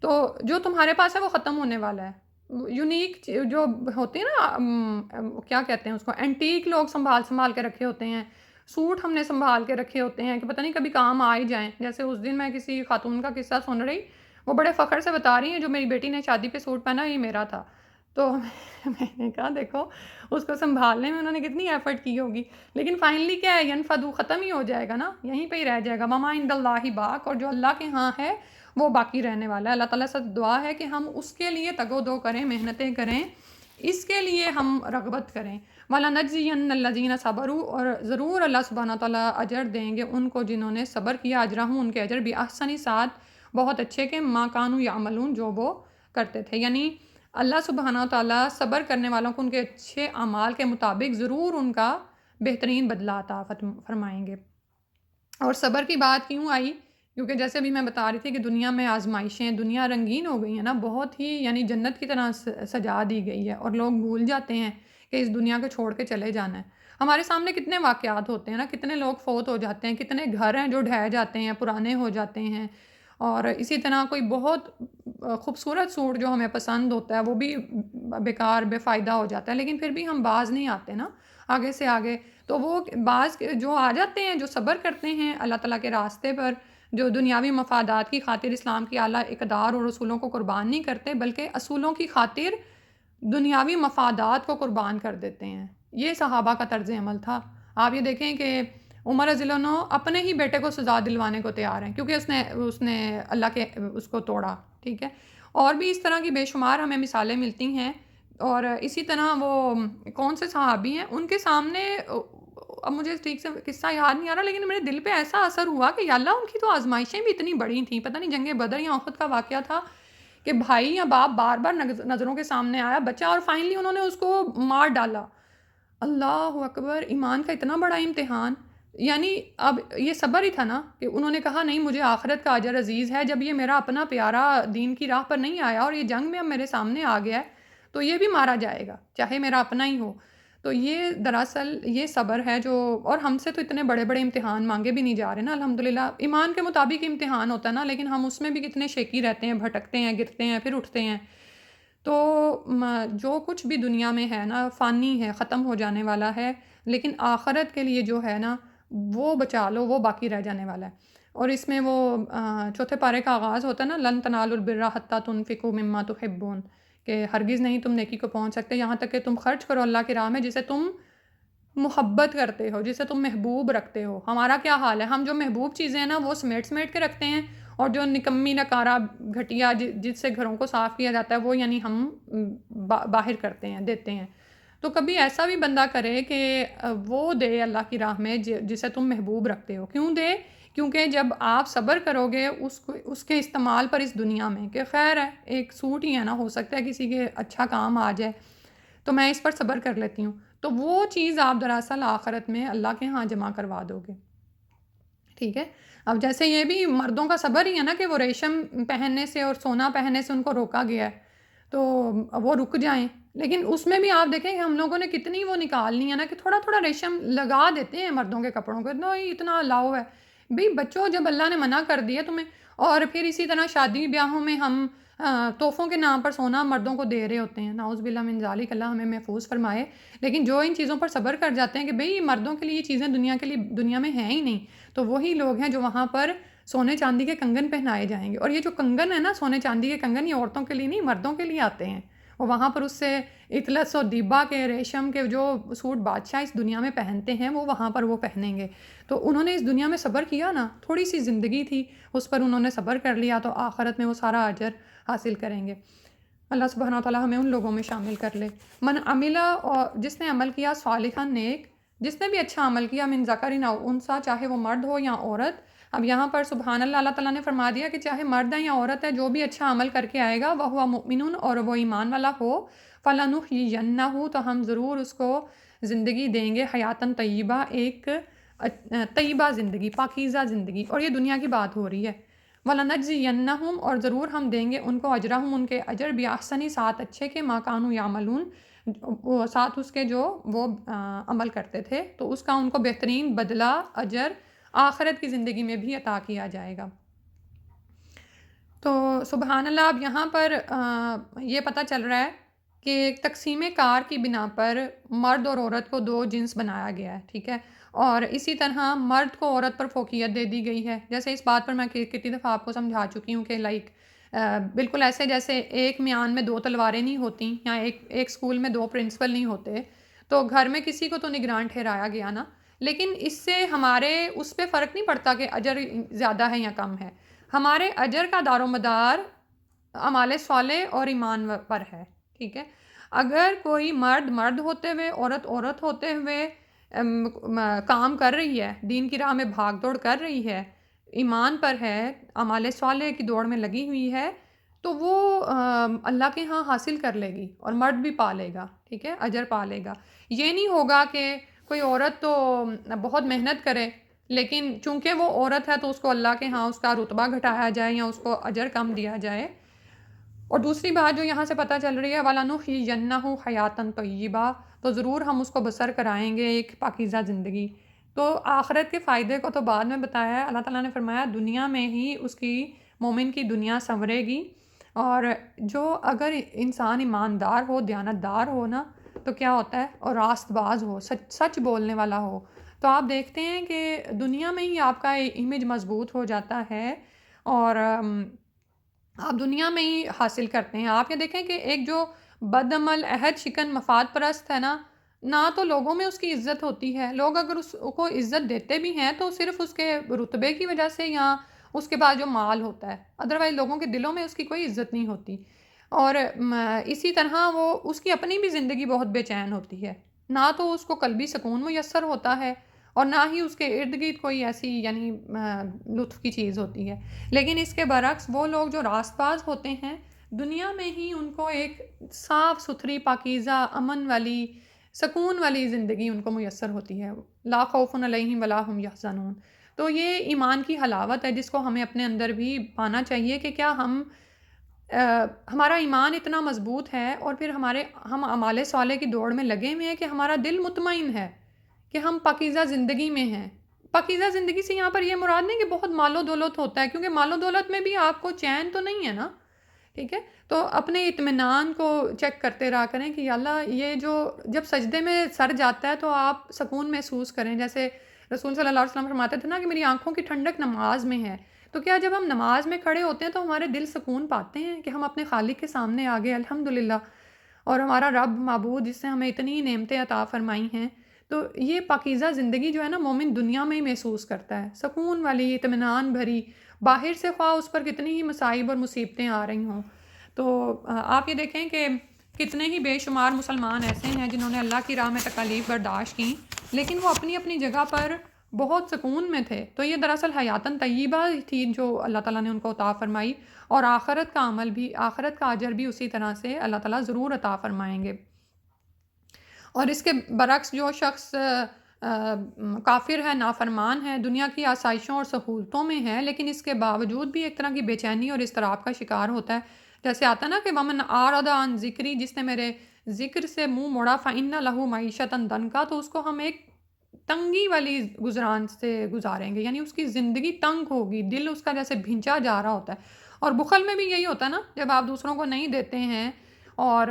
تو جو تمہارے پاس ہے وہ ختم ہونے والا ہے۔ یونیک جو ہوتی ہے نا، کیا کہتے ہیں اس کو، اینٹیک لوگ سنبھال کے رکھے ہوتے ہیں، سوٹ ہم نے سنبھال کے رکھے ہوتے ہیں کہ پتہ نہیں کبھی کام آ ہی جائیں۔ جیسے اس دن میں کسی خاتون کا قصہ سن رہی، وہ بڑے فخر سے بتا رہی ہیں جو میری بیٹی نے شادی پہ سوٹ پہنا یہ میرا تھا۔ تو میں نے کہا دیکھو اس کو سنبھالنے میں انہوں نے کتنی ایفرٹ کی ہوگی، لیکن فائنلی کیا ہے، ینفدو، ختم ہی ہو جائے گا نا، یہیں پہ ہی رہ جائے گا۔ وما عند اللہ باق، اور جو اللہ کے ہاں ہے وہ باقی رہنے والا ہے۔ اللہ تعالیٰ سے دعا ہے کہ ہم اس کے لیے تگ و دو کریں، محنتیں کریں، اس کے لیے ہم رغبت کریں۔ وَلَنَجْزِيَنَّ الَّذِينَ صَبَرُوا، اور ضرور اللہ سبحانہ تعالیٰ اجر دیں گے ان کو جنہوں نے صبر کیا، اجرہم، ان کے اجر بھی، احسن، ساتھ بہت اچھے کے، ما کانوا یعملون، جو وہ کرتے تھے۔ یعنی اللہ سبحانہ تعالیٰ صبر کرنے والوں کو ان کے اچھے اعمال کے مطابق ضرور ان کا بہترین بدلہ عطا فرمائیں گے۔ اور صبر کی بات کیوں آئی؟ کیونکہ جیسے بھی میں بتا رہی تھی کہ دنیا میں آزمائشیں، دنیا رنگین ہو گئی ہیں نا، بہت ہی یعنی جنت کی طرح سجا دی گئی ہے، اور لوگ بھول جاتے ہیں کہ اس دنیا کو چھوڑ کے چلے جانا ہے۔ ہمارے سامنے کتنے واقعات ہوتے ہیں نا، کتنے لوگ فوت ہو جاتے ہیں، کتنے گھر ہیں جو ڈھہ جاتے ہیں، پرانے ہو جاتے ہیں، اور اسی طرح کوئی بہت خوبصورت سوٹ جو ہمیں پسند ہوتا ہے وہ بھی بیکار بے فائدہ ہو جاتا ہے، لیکن پھر بھی ہم باز نہیں آتے نا آگے سے آگے۔ تو وہ بعض جو آ جاتے ہیں، جو صبر کرتے ہیں اللہ تعالیٰ کے راستے پر، جو دنیاوی مفادات کی خاطر اسلام کی اعلیٰ اقدار اور اصولوں کو قربان نہیں کرتے بلکہ اصولوں کی خاطر دنیاوی مفادات کو قربان کر دیتے ہیں، یہ صحابہ کا طرز عمل تھا۔ آپ یہ دیکھیں کہ عمر رضی اللہ عنہ اپنے ہی بیٹے کو سزا دلوانے کو تیار ہیں کیونکہ اس نے اللہ کے اس کو توڑا، ٹھیک ہے؟ اور بھی اس طرح کی بے شمار ہمیں مثالیں ملتی ہیں۔ اور اسی طرح وہ کون سے صحابی ہیں، ان کے سامنے، اب مجھے ٹھیک سے قصہ یاد نہیں آ رہا، لیکن میرے دل پہ ایسا اثر ہوا کہ یا اللہ ان کی تو آزمائشیں بھی اتنی بڑی تھیں، پتہ نہیں جنگ بدر یا احد کا واقعہ تھا کہ بھائی یا باپ بار بار نظروں کے سامنے آیا بچہ، اور فائنلی انہوں نے اس کو مار ڈالا۔ اللہ اکبر، ایمان کا اتنا بڑا امتحان! یعنی اب یہ صبر ہی تھا نا کہ انہوں نے کہا نہیں، مجھے آخرت کا اجر عزیز ہے، جب یہ میرا اپنا پیارا دین کی راہ پر نہیں آیا اور یہ جنگ میں اب میرے سامنے آ گیا ہے تو یہ بھی مارا جائے گا چاہے میرا اپنا ہی ہو۔ تو یہ دراصل یہ صبر ہے جو، اور ہم سے تو اتنے بڑے بڑے امتحان مانگے بھی نہیں جا رہے نا الحمدللہ، ایمان کے مطابق امتحان ہوتا ہے نا، لیکن ہم اس میں بھی کتنے شیکی رہتے ہیں، بھٹکتے ہیں، گرتے ہیں، پھر اٹھتے ہیں۔ تو جو کچھ بھی دنیا میں ہے نا فانی ہے، ختم ہو جانے والا ہے، لیکن آخرت کے لیے جو ہے نا وہ بچا لو، وہ باقی رہ جانے والا ہے۔ اور اس میں وہ چوتھے پارے کا آغاز ہوتا ہے نا، لن تنالوا البر حتی تنفقوا مما تحبون، کہ ہرگز نہیں تم نیکی کو پہنچ سکتے یہاں تک کہ تم خرچ کرو اللہ کی راہ میں جسے تم محبت کرتے ہو، جسے تم محبوب رکھتے ہو۔ ہمارا کیا حال ہے، ہم جو محبوب چیزیں ہیں نا وہ سمیٹ کے رکھتے ہیں، اور جو نکمی نکارہ گھٹیا جس سے گھروں کو صاف کیا جاتا ہے وہ یعنی ہم باہر کرتے ہیں، دیتے ہیں۔ تو کبھی ایسا بھی بندہ کرے کہ وہ دے اللہ کی راہ میں جسے تم محبوب رکھتے ہو۔ کیوں دے؟ کیونکہ جب آپ صبر کرو گے اس کے استعمال پر اس دنیا میں، کہ خیر ہے ایک سوٹ ہی ہے نا، ہو سکتا ہے کسی کے اچھا کام آ جائے تو میں اس پر صبر کر لیتی ہوں، تو وہ چیز آپ دراصل آخرت میں اللہ کے ہاں جمع کروا دو گے، ٹھیک ہے۔ اب جیسے یہ بھی مردوں کا صبر ہی ہے نا کہ وہ ریشم پہننے سے اور سونا پہننے سے ان کو روکا گیا ہے تو وہ رک جائیں، لیکن اس میں بھی آپ دیکھیں کہ ہم لوگوں نے کتنی وہ نکالنی ہے نا کہ تھوڑا تھوڑا ریشم لگا دیتے ہیں مردوں کے کپڑوں کو، اتنا الاؤ ہے بھئی بچوں، جب اللہ نے منع کر دیا تمہیں، اور پھر اسی طرح شادی بیاہوں میں ہم تحفوں کے نام پر سونا مردوں کو دے رہے ہوتے ہیں، نعوذ باللہ من ذالک، اللہ ہمیں محفوظ فرمائے۔ لیکن جو ان چیزوں پر صبر کر جاتے ہیں کہ بھئی مردوں کے لیے یہ چیزیں دنیا میں ہیں ہی نہیں، تو وہی لوگ ہیں جو وہاں پر سونے چاندی کے کنگن پہنائے جائیں گے، اور یہ جو کنگن ہے نا سونے چاندی کے کنگن، یہ عورتوں کے لیے نہیں مردوں کے لیے آتے ہیں، اور وہاں پر اس سے اطلس و دیبا کے ریشم کے جو سوٹ بادشاہ اس دنیا میں پہنتے ہیں وہ وہاں پر وہ پہنیں گے۔ تو انہوں نے اس دنیا میں صبر کیا نا، تھوڑی سی زندگی تھی اس پر انہوں نے صبر کر لیا، تو آخرت میں وہ سارا اجر حاصل کریں گے۔ اللہ سبحانہ وتعالی ہمیں ان لوگوں میں شامل کر لے۔ من عملہ، اور جس نے عمل کیا صالحا نیک، جس نے بھی اچھا عمل کیا، من ذکر او انثی، چاہے وہ مرد ہو یا عورت۔ اب یہاں پر سبحان اللہ، اللہ تعالیٰ نے فرما دیا کہ چاہے مرد ہے یا عورت ہے، جو بھی اچھا عمل کر کے آئے گا، وَهُوَ مُؤْمِنٌ، اور وہ ایمان والا ہو، فَلَنُحْيِيَنَّهُ، تو ہم ضرور اس کو زندگی دیں گے، حیاتاً طیبہ، ایک طیبہ زندگی، پاکیزہ زندگی، اور یہ دنیا کی بات ہو رہی ہے۔ وَلَنَجْزِيَنَّهُمْ، اور ضرور ہم دیں گے ان کو، اجرہم، ان کے اجر، بِأَحْسَنِ، ساتھ اچھے کے، مَا كَانُوا يَعْمَلُونَ، ساتھ اس کے جو وہ عمل کرتے تھے، تو اس کا ان کو بہترین بدلہ، اجر آخرت کی زندگی میں بھی عطا کیا جائے گا۔ تو سبحان اللہ، اب یہاں پر یہ پتہ چل رہا ہے کہ تقسیم کار کی بنا پر مرد اور عورت کو دو جنس بنایا گیا ہے، ٹھیک ہے، اور اسی طرح مرد کو عورت پر فوقیت دے دی گئی ہے۔ جیسے اس بات پر میں کتنی دفعہ آپ کو سمجھا چکی ہوں کہ بالکل ایسے جیسے ایک میان میں دو تلواریں نہیں ہوتی، یا ایک اسکول میں دو پرنسپل نہیں ہوتے، تو گھر میں کسی کو تو نگران ٹھہرایا گیا نا، لیکن اس سے ہمارے اس پہ فرق نہیں پڑتا کہ اجر زیادہ ہے یا کم ہے۔ ہمارے اجر کا دار و مدار اعمال صالح اور ایمان پر ہے، ٹھیک ہے۔ اگر کوئی مرد ہوتے ہوئے، عورت ہوتے ہوئے کام کر رہی ہے، دین کی راہ میں بھاگ دوڑ کر رہی ہے، ایمان پر ہے، اعمال صالح کی دوڑ میں لگی ہوئی ہے، تو وہ اللہ کے ہاں حاصل کر لے گی، اور مرد بھی پا لے گا، ٹھیک ہے، اجر پا لے گا۔ یہ نہیں ہوگا کہ کوئی عورت تو بہت محنت کرے، لیکن چونکہ وہ عورت ہے تو اس کو اللہ کے ہاں اس کا رتبہ گھٹایا جائے یا اس کو اجر کم دیا جائے۔ اور دوسری بات جو یہاں سے پتہ چل رہی ہے، وَلَنُحْيِيَنَّهُ حَيَاتًا طَيِّبَةً، تو ضرور ہم اس کو بسر کرائیں گے ایک پاکیزہ زندگی۔ تو آخرت کے فائدے کو تو بعد میں بتایا ہے، اللہ تعالیٰ نے فرمایا دنیا میں ہی اس کی، مومن کی دنیا سنورے گی، اور جو اگر انسان ایماندار ہو، دیانتدار ہو نا، تو کیا ہوتا ہے، اور راست باز ہو، سچ بولنے والا ہو، تو آپ دیکھتے ہیں کہ دنیا میں ہی آپ کا امیج مضبوط ہو جاتا ہے، اور آپ دنیا میں ہی حاصل کرتے ہیں۔ آپ یہ دیکھیں کہ ایک جو بد عمل، عہد شکن، مفاد پرست ہے نا، نہ تو لوگوں میں اس کی عزت ہوتی ہے، لوگ اگر اس کو عزت دیتے بھی ہیں تو صرف اس کے رتبے کی وجہ سے، یا اس کے بعد جو مال ہوتا ہے، ادروائز لوگوں کے دلوں میں اس کی کوئی عزت نہیں ہوتی۔ اور اسی طرح وہ اس کی اپنی بھی زندگی بہت بے چین ہوتی ہے، نہ تو اس کو قلبی سکون میسر ہوتا ہے، اور نہ ہی اس کے ارد گرد کوئی ایسی یعنی لطف کی چیز ہوتی ہے۔ لیکن اس کے برعکس وہ لوگ جو راست باز ہوتے ہیں، دنیا میں ہی ان کو ایک صاف ستھری، پاکیزہ، امن والی، سکون والی زندگی ان کو میسر ہوتی ہے، لا خوف علیہم ولا ہم یحزنون۔ تو یہ ایمان کی حلاوت ہے جس کو ہمیں اپنے اندر بھی پانا چاہیے کہ کیا ہمارا ایمان اتنا مضبوط ہے، اور پھر ہم اعمال صالح کی دوڑ میں لگے ہوئے ہیں کہ ہمارا دل مطمئن ہے کہ ہم پاکیزہ زندگی میں ہیں۔ پاکیزہ زندگی سے یہاں پر یہ مراد نہیں کہ بہت مال و دولت ہوتا ہے، کیونکہ مال و دولت میں بھی آپ کو چین تو نہیں ہے نا، ٹھیک ہے۔ تو اپنے اطمینان کو چیک کرتے رہا کریں کہ یا اللہ، یہ جو جب سجدے میں سر جاتا ہے تو آپ سکون محسوس کریں، جیسے رسول صلی اللہ علیہ وسلم فرماتے تھے نا کہ میری آنکھوں کی ٹھنڈک نماز میں ہے۔ تو کیا جب ہم نماز میں کھڑے ہوتے ہیں تو ہمارے دل سکون پاتے ہیں کہ ہم اپنے خالق کے سامنے آ گئے، الحمدللہ، اور ہمارا رب معبود جس سے ہمیں اتنی نعمتیں عطا فرمائی ہیں۔ تو یہ پاکیزہ زندگی جو ہے نا، مومن دنیا میں ہی محسوس کرتا ہے، سکون والی، اطمینان بھری، باہر سے خواہ اس پر کتنی ہی مصائب اور مصیبتیں آ رہی ہوں. تو آپ یہ دیکھیں کہ کتنے ہی بے شمار مسلمان ایسے ہیں جنہوں نے اللہ کی راہ میں تکالیف برداشت کیں، لیکن وہ اپنی اپنی جگہ پر بہت سکون میں تھے. تو یہ دراصل حیاتاً طیبہ تھی جو اللہ تعالیٰ نے ان کو عطا فرمائی، اور آخرت کا عمل بھی، آخرت کا اجر بھی اسی طرح سے اللہ تعالیٰ ضرور عطا فرمائیں گے. اور اس کے برعکس جو شخص کافر ہے، نافرمان ہے، دنیا کی آسائشوں اور سہولتوں میں ہے، لیکن اس کے باوجود بھی ایک طرح کی بے چینی اور اضطراب کا شکار ہوتا ہے. جیسے آتا ہے نا کہ ومن اعرض عن ذکری، جس نے میرے ذکر سے منہ موڑا فإن لہ معیشۃ ضنکا، تو اس کو ہم ایک تنگی والی گزران سے گزاریں گے، یعنی اس کی زندگی تنگ ہوگی، دل اس کا جیسے بھینچا جا رہا ہوتا ہے. اور بخل میں بھی یہی ہوتا ہے نا، جب آپ دوسروں کو نہیں دیتے ہیں اور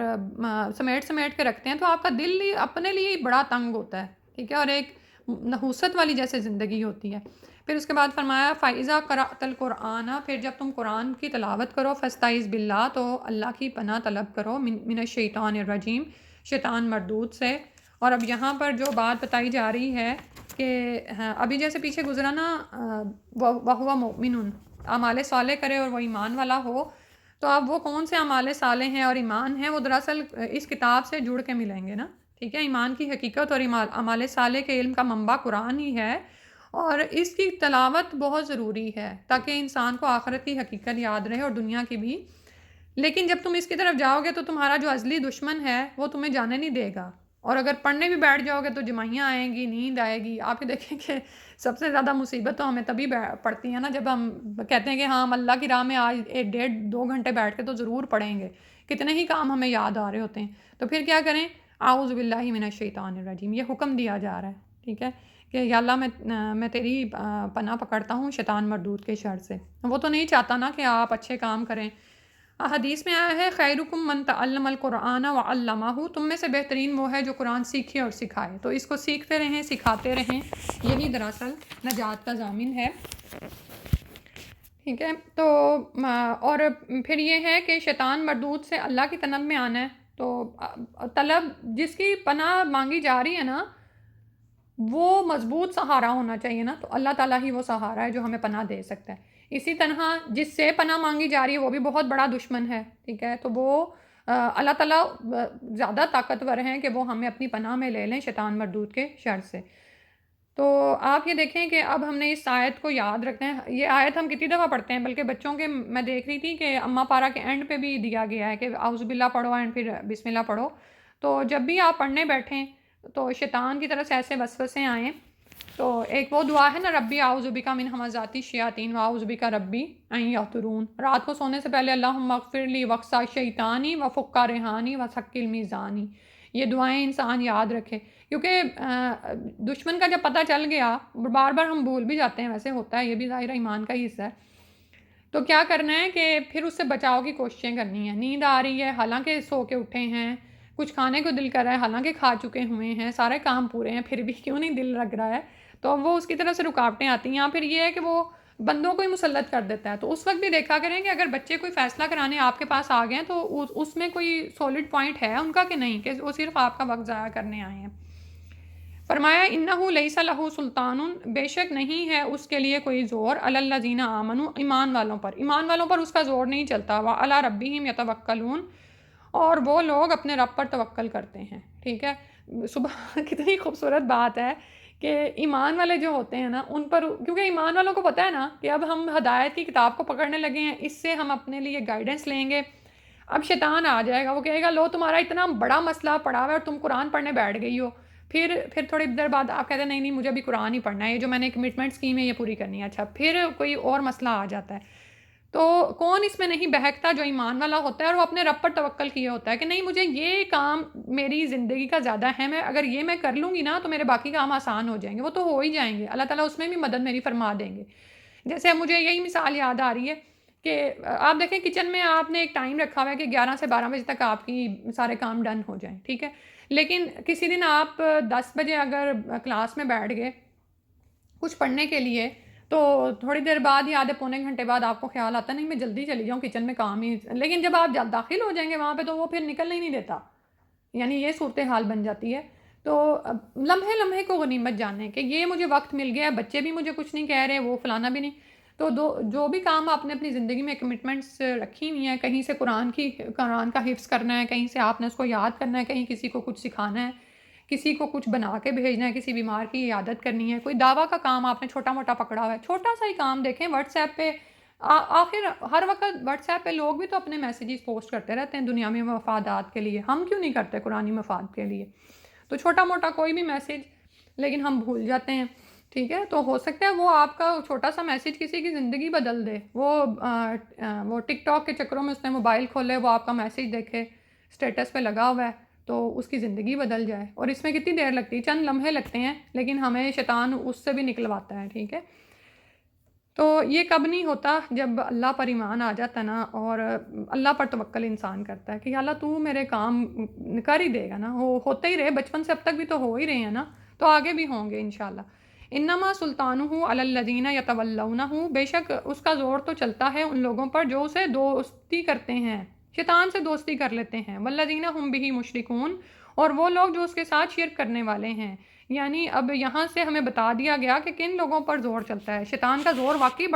سمیٹ سمیٹ کے رکھتے ہیں تو آپ کا دل اپنے لیے ہی بڑا تنگ ہوتا ہے، ٹھیک ہے، اور ایک نحوست والی جیسے زندگی ہوتی ہے. پھر اس کے بعد فرمایا فَإِذَا قَرَأْتَ الْقُرْآنَ، پھر جب تم قرآن کی تلاوت کرو، فَاسْتَعِذْ بِاللَّہ، تو اللہ کی پناہ طلب کرو، من الشیطان الرجیم، شیطان مردود سے. اور اب یہاں پر جو بات بتائی جا رہی ہے کہ ابھی جیسے پیچھے گزرا نا وَهُوَ مُؤْمِنٌ، اعمال صالح کرے اور وہ ایمان والا ہو، تو اب وہ کون سے اعمال صالح ہیں اور ایمان ہیں، وہ دراصل اس کتاب سے جڑ کے ملیں گے نا، ٹھیک ہے. ایمان کی حقیقت اور اعمال صالح کے علم کا منبع قرآن ہی ہے، اور اس کی تلاوت بہت ضروری ہے تاکہ انسان کو آخرت کی حقیقت یاد رہے اور دنیا کی بھی. لیکن جب تم اس کی طرف جاؤ گے تو تمہارا جو ازلی دشمن ہے وہ تمہیں جانے نہیں دے گا، اور اگر پڑھنے بھی بیٹھ جاؤ گے تو جمائیاں آئیں گی، نیند آئے گی. آپ یہ دیکھیں کہ سب سے زیادہ مصیبت تو ہمیں تبھی پڑتی ہے نا جب ہم کہتے ہیں کہ ہاں ہم اللہ کی راہ میں آج 1.5-2 گھنٹے بیٹھ کے تو ضرور پڑھیں گے، کتنے ہی کام ہمیں یاد آ رہے ہوتے ہیں. تو پھر کیا کریں؟ اعوذ باللہ من الشیطان الرجیم، یہ حکم دیا جا رہا ہے، ٹھیک ہے، کہ یا اللہ میں تیری پناہ پکڑتا ہوں شیطان مردود کے شر سے. وہ تو نہیں چاہتا نا کہ آپ اچھے کام کریں. حدیث میں آیا ہے خیرکم من تعلم القرآن وعلمہ، تم میں سے بہترین وہ ہے جو قرآن سیکھے اور سکھائے. تو اس کو سیکھتے رہیں، سکھاتے رہیں، یہی دراصل نجات کا ضامن ہے، ٹھیک ہے. تو اور پھر یہ ہے کہ شیطان مردود سے اللہ کی طلب میں آنا ہے. تو طلب جس کی پناہ مانگی جا رہی ہے نا، وہ مضبوط سہارا ہونا چاہیے نا، تو اللہ تعالیٰ ہی وہ سہارا ہے جو ہمیں پناہ دے سکتا ہے. اسی طرح جس سے پناہ مانگی جا رہی ہے وہ بھی بہت بڑا دشمن ہے، ٹھیک ہے. تو وہ اللہ تعالیٰ زیادہ طاقتور ہیں کہ وہ ہمیں اپنی پناہ میں لے لیں شیطان مردود کے شر سے. تو آپ یہ دیکھیں کہ اب ہم نے اس آیت کو یاد رکھنا ہے. یہ آیت ہم کتنی دفعہ پڑھتے ہیں، بلکہ بچوں کے میں دیکھ رہی تھی کہ اماں پارا کے اینڈ پہ بھی دیا گیا ہے کہ اعوذ باللہ پڑھو اینڈ پھر بسم اللہ پڑھو. تو جب بھی آپ پڑھنے بیٹھیں تو شیطان کی طرف سے ایسے وسوسے آئیں تو ایک وہ دعا ہے نا، ربی اعوذ بک من ہمزات الشیاطین واعوذ بک ربی ان یحضرون. رات کو سونے سے پہلے اللہم اغفر لی وقسا شیطانی وفک رحانی وثقل میزانی، یہ دعائیں انسان یاد رکھے، کیونکہ دشمن کا جب پتہ چل گیا، بار بار ہم بھول بھی جاتے ہیں، ویسے ہوتا ہے، یہ بھی ظاہر ایمان کا ہی حصہ ہے. تو کیا کرنا ہے کہ پھر اس سے بچاؤ کی کوششیں کرنی ہیں. نیند آ رہی ہے حالانکہ سو کے اٹھے ہیں، کچھ کھانے کو دل کر رہا ہے حالانکہ کھا چکے ہوئے ہیں، سارے کام پورے ہیں، پھر بھی کیوں نہیں دل لگ رہا ہے، تو وہ اس کی طرف سے رکاوٹیں آتی ہیں. یا پھر یہ ہے کہ وہ بندوں کو ہی مسلط کر دیتا ہے. تو اس وقت بھی دیکھا کریں کہ اگر بچے کوئی فیصلہ کرانے آپ کے پاس آ گئے ہیں تو اس میں کوئی سولڈ پوائنٹ ہے ان کا کہ نہیں، کہ وہ صرف آپ کا وقت ضائع کرنے آئے ہیں. فرمایا انہ لیس لہ سلطان، بے شک نہیں ہے اس کے لیے کوئی زور، علی الذین آمنوا، ایمان والوں پر اس کا زور نہیں چلتا، وعلی ربہم یتوکلون، اور وہ لوگ اپنے رب پر توکل کرتے ہیں، ٹھیک ہے. صبح کتنی خوبصورت بات ہے کہ ایمان والے جو ہوتے ہیں نا ان پر، کیونکہ ایمان والوں کو پتہ ہے نا کہ اب ہم ہدایت کی کتاب کو پکڑنے لگے ہیں، اس سے ہم اپنے لیے گائیڈنس لیں گے. اب شیطان آ جائے گا، وہ کہے گا لو تمہارا اتنا بڑا مسئلہ پڑا ہوا ہے اور تم قرآن پڑھنے بیٹھ گئی ہو. پھر تھوڑی دیر بعد آپ کہتے ہیں نہیں مجھے بھی قرآن ہی پڑھنا ہے، یہ جو میں نے کمٹمنٹس کی ہیں یہ پوری کرنی ہے. اچھا پھر کوئی اور مسئلہ آ جاتا ہے. تو کون اس میں نہیں بہکتا؟ جو ایمان والا ہوتا ہے اور وہ اپنے رب پر توکل کیے ہوتا ہے کہ نہیں مجھے یہ کام میری زندگی کا زیادہ اہم ہے، اگر یہ میں کر لوں گی نا تو میرے باقی کام آسان ہو جائیں گے. وہ تو ہو ہی جائیں گے، اللہ تعالیٰ اس میں بھی مدد میری فرما دیں گے. جیسے مجھے یہی مثال یاد آ رہی ہے کہ آپ دیکھیں کچن میں آپ نے ایک ٹائم رکھا ہوا ہے کہ 11 سے 12 بجے تک آپ کی سارے کام ڈن ہو جائیں، ٹھیک ہے. لیکن کسی دن آپ 10 بجے اگر کلاس میں بیٹھ گئے کچھ پڑھنے کے لیے، تو تھوڑی دیر بعد یا آدھے پونے گھنٹے بعد آپ کو خیال آتا ہے نہیں میں جلدی چلی جاؤں کچن میں کام ہی، لیکن جب آپ داخل ہو جائیں گے وہاں پہ تو وہ پھر نکلنے ہی نہیں دیتا، یعنی یہ صورتحال بن جاتی ہے. تو لمحے لمحے کو غنیمت جانیں کہ یہ مجھے وقت مل گیا، بچے بھی مجھے کچھ نہیں کہہ رہے، وہ فلانا بھی نہیں. تو جو بھی کام آپ نے اپنی زندگی میں کمٹمنٹس رکھی ہوئی ہیں، کہیں سے قرآن کا حفظ کرنا ہے، کہیں سے آپ نے اس کو یاد کرنا ہے، کہیں کسی کو کچھ سکھانا ہے، کسی کو کچھ بنا کے بھیجنا ہے، کسی بیمار کی عیادت کرنی ہے، کوئی دعویٰ کا کام آپ نے چھوٹا موٹا پکڑا ہوا ہے، چھوٹا سا ہی کام دیکھیں واٹس ایپ پہ آخر ہر وقت واٹس ایپ پہ لوگ بھی تو اپنے میسیجز پوسٹ کرتے رہتے ہیں دنیاوی مفادات کے لیے، ہم کیوں نہیں کرتے قرآنی مفاد کے لیے؟ تو چھوٹا موٹا کوئی بھی میسیج، لیکن ہم بھول جاتے ہیں، ٹھیک ہے؟ تو ہو سکتا ہے وہ آپ کا چھوٹا سا میسیج کسی کی زندگی بدل دے، وہ ٹک ٹاک کے چکروں میں اس نے موبائل کھولے، وہ آپ کا میسیج دیکھے اسٹیٹس پہ لگا ہوا ہے تو اس کی زندگی بدل جائے، اور اس میں کتنی دیر لگتی ہے؟ چند لمحے لگتے ہیں، لیکن ہمیں شیطان اس سے بھی نکلواتا ہے، ٹھیک ہے؟ تو یہ کب نہیں ہوتا؟ جب اللہ پر ایمان آ جاتا ہے نا، اور اللہ پر توکل انسان کرتا ہے کہ یا اللہ تو میرے کام کر ہی دے گا نا، وہ ہوتے ہی رہے، بچپن سے اب تک بھی تو ہو ہی رہے ہیں نا، تو آگے بھی ہوں گے انشاءاللہ۔ انما سلطانہ علی الذین یتولونہ، بے شک اس کا زور تو چلتا ہے ان لوگوں پر جو اسے دوستی کرتے ہیں، شیطان سے دوستی کر لیتے ہیں، والذین ہم بہ مشرکون، اور وہ لوگ جو اس کے ساتھ شرک کرنے والے ہیں۔ یعنی اب یہاں سے ہمیں بتا دیا گیا کہ کن لوگوں پر زور چلتا ہے۔ شیطان کا زور واقعی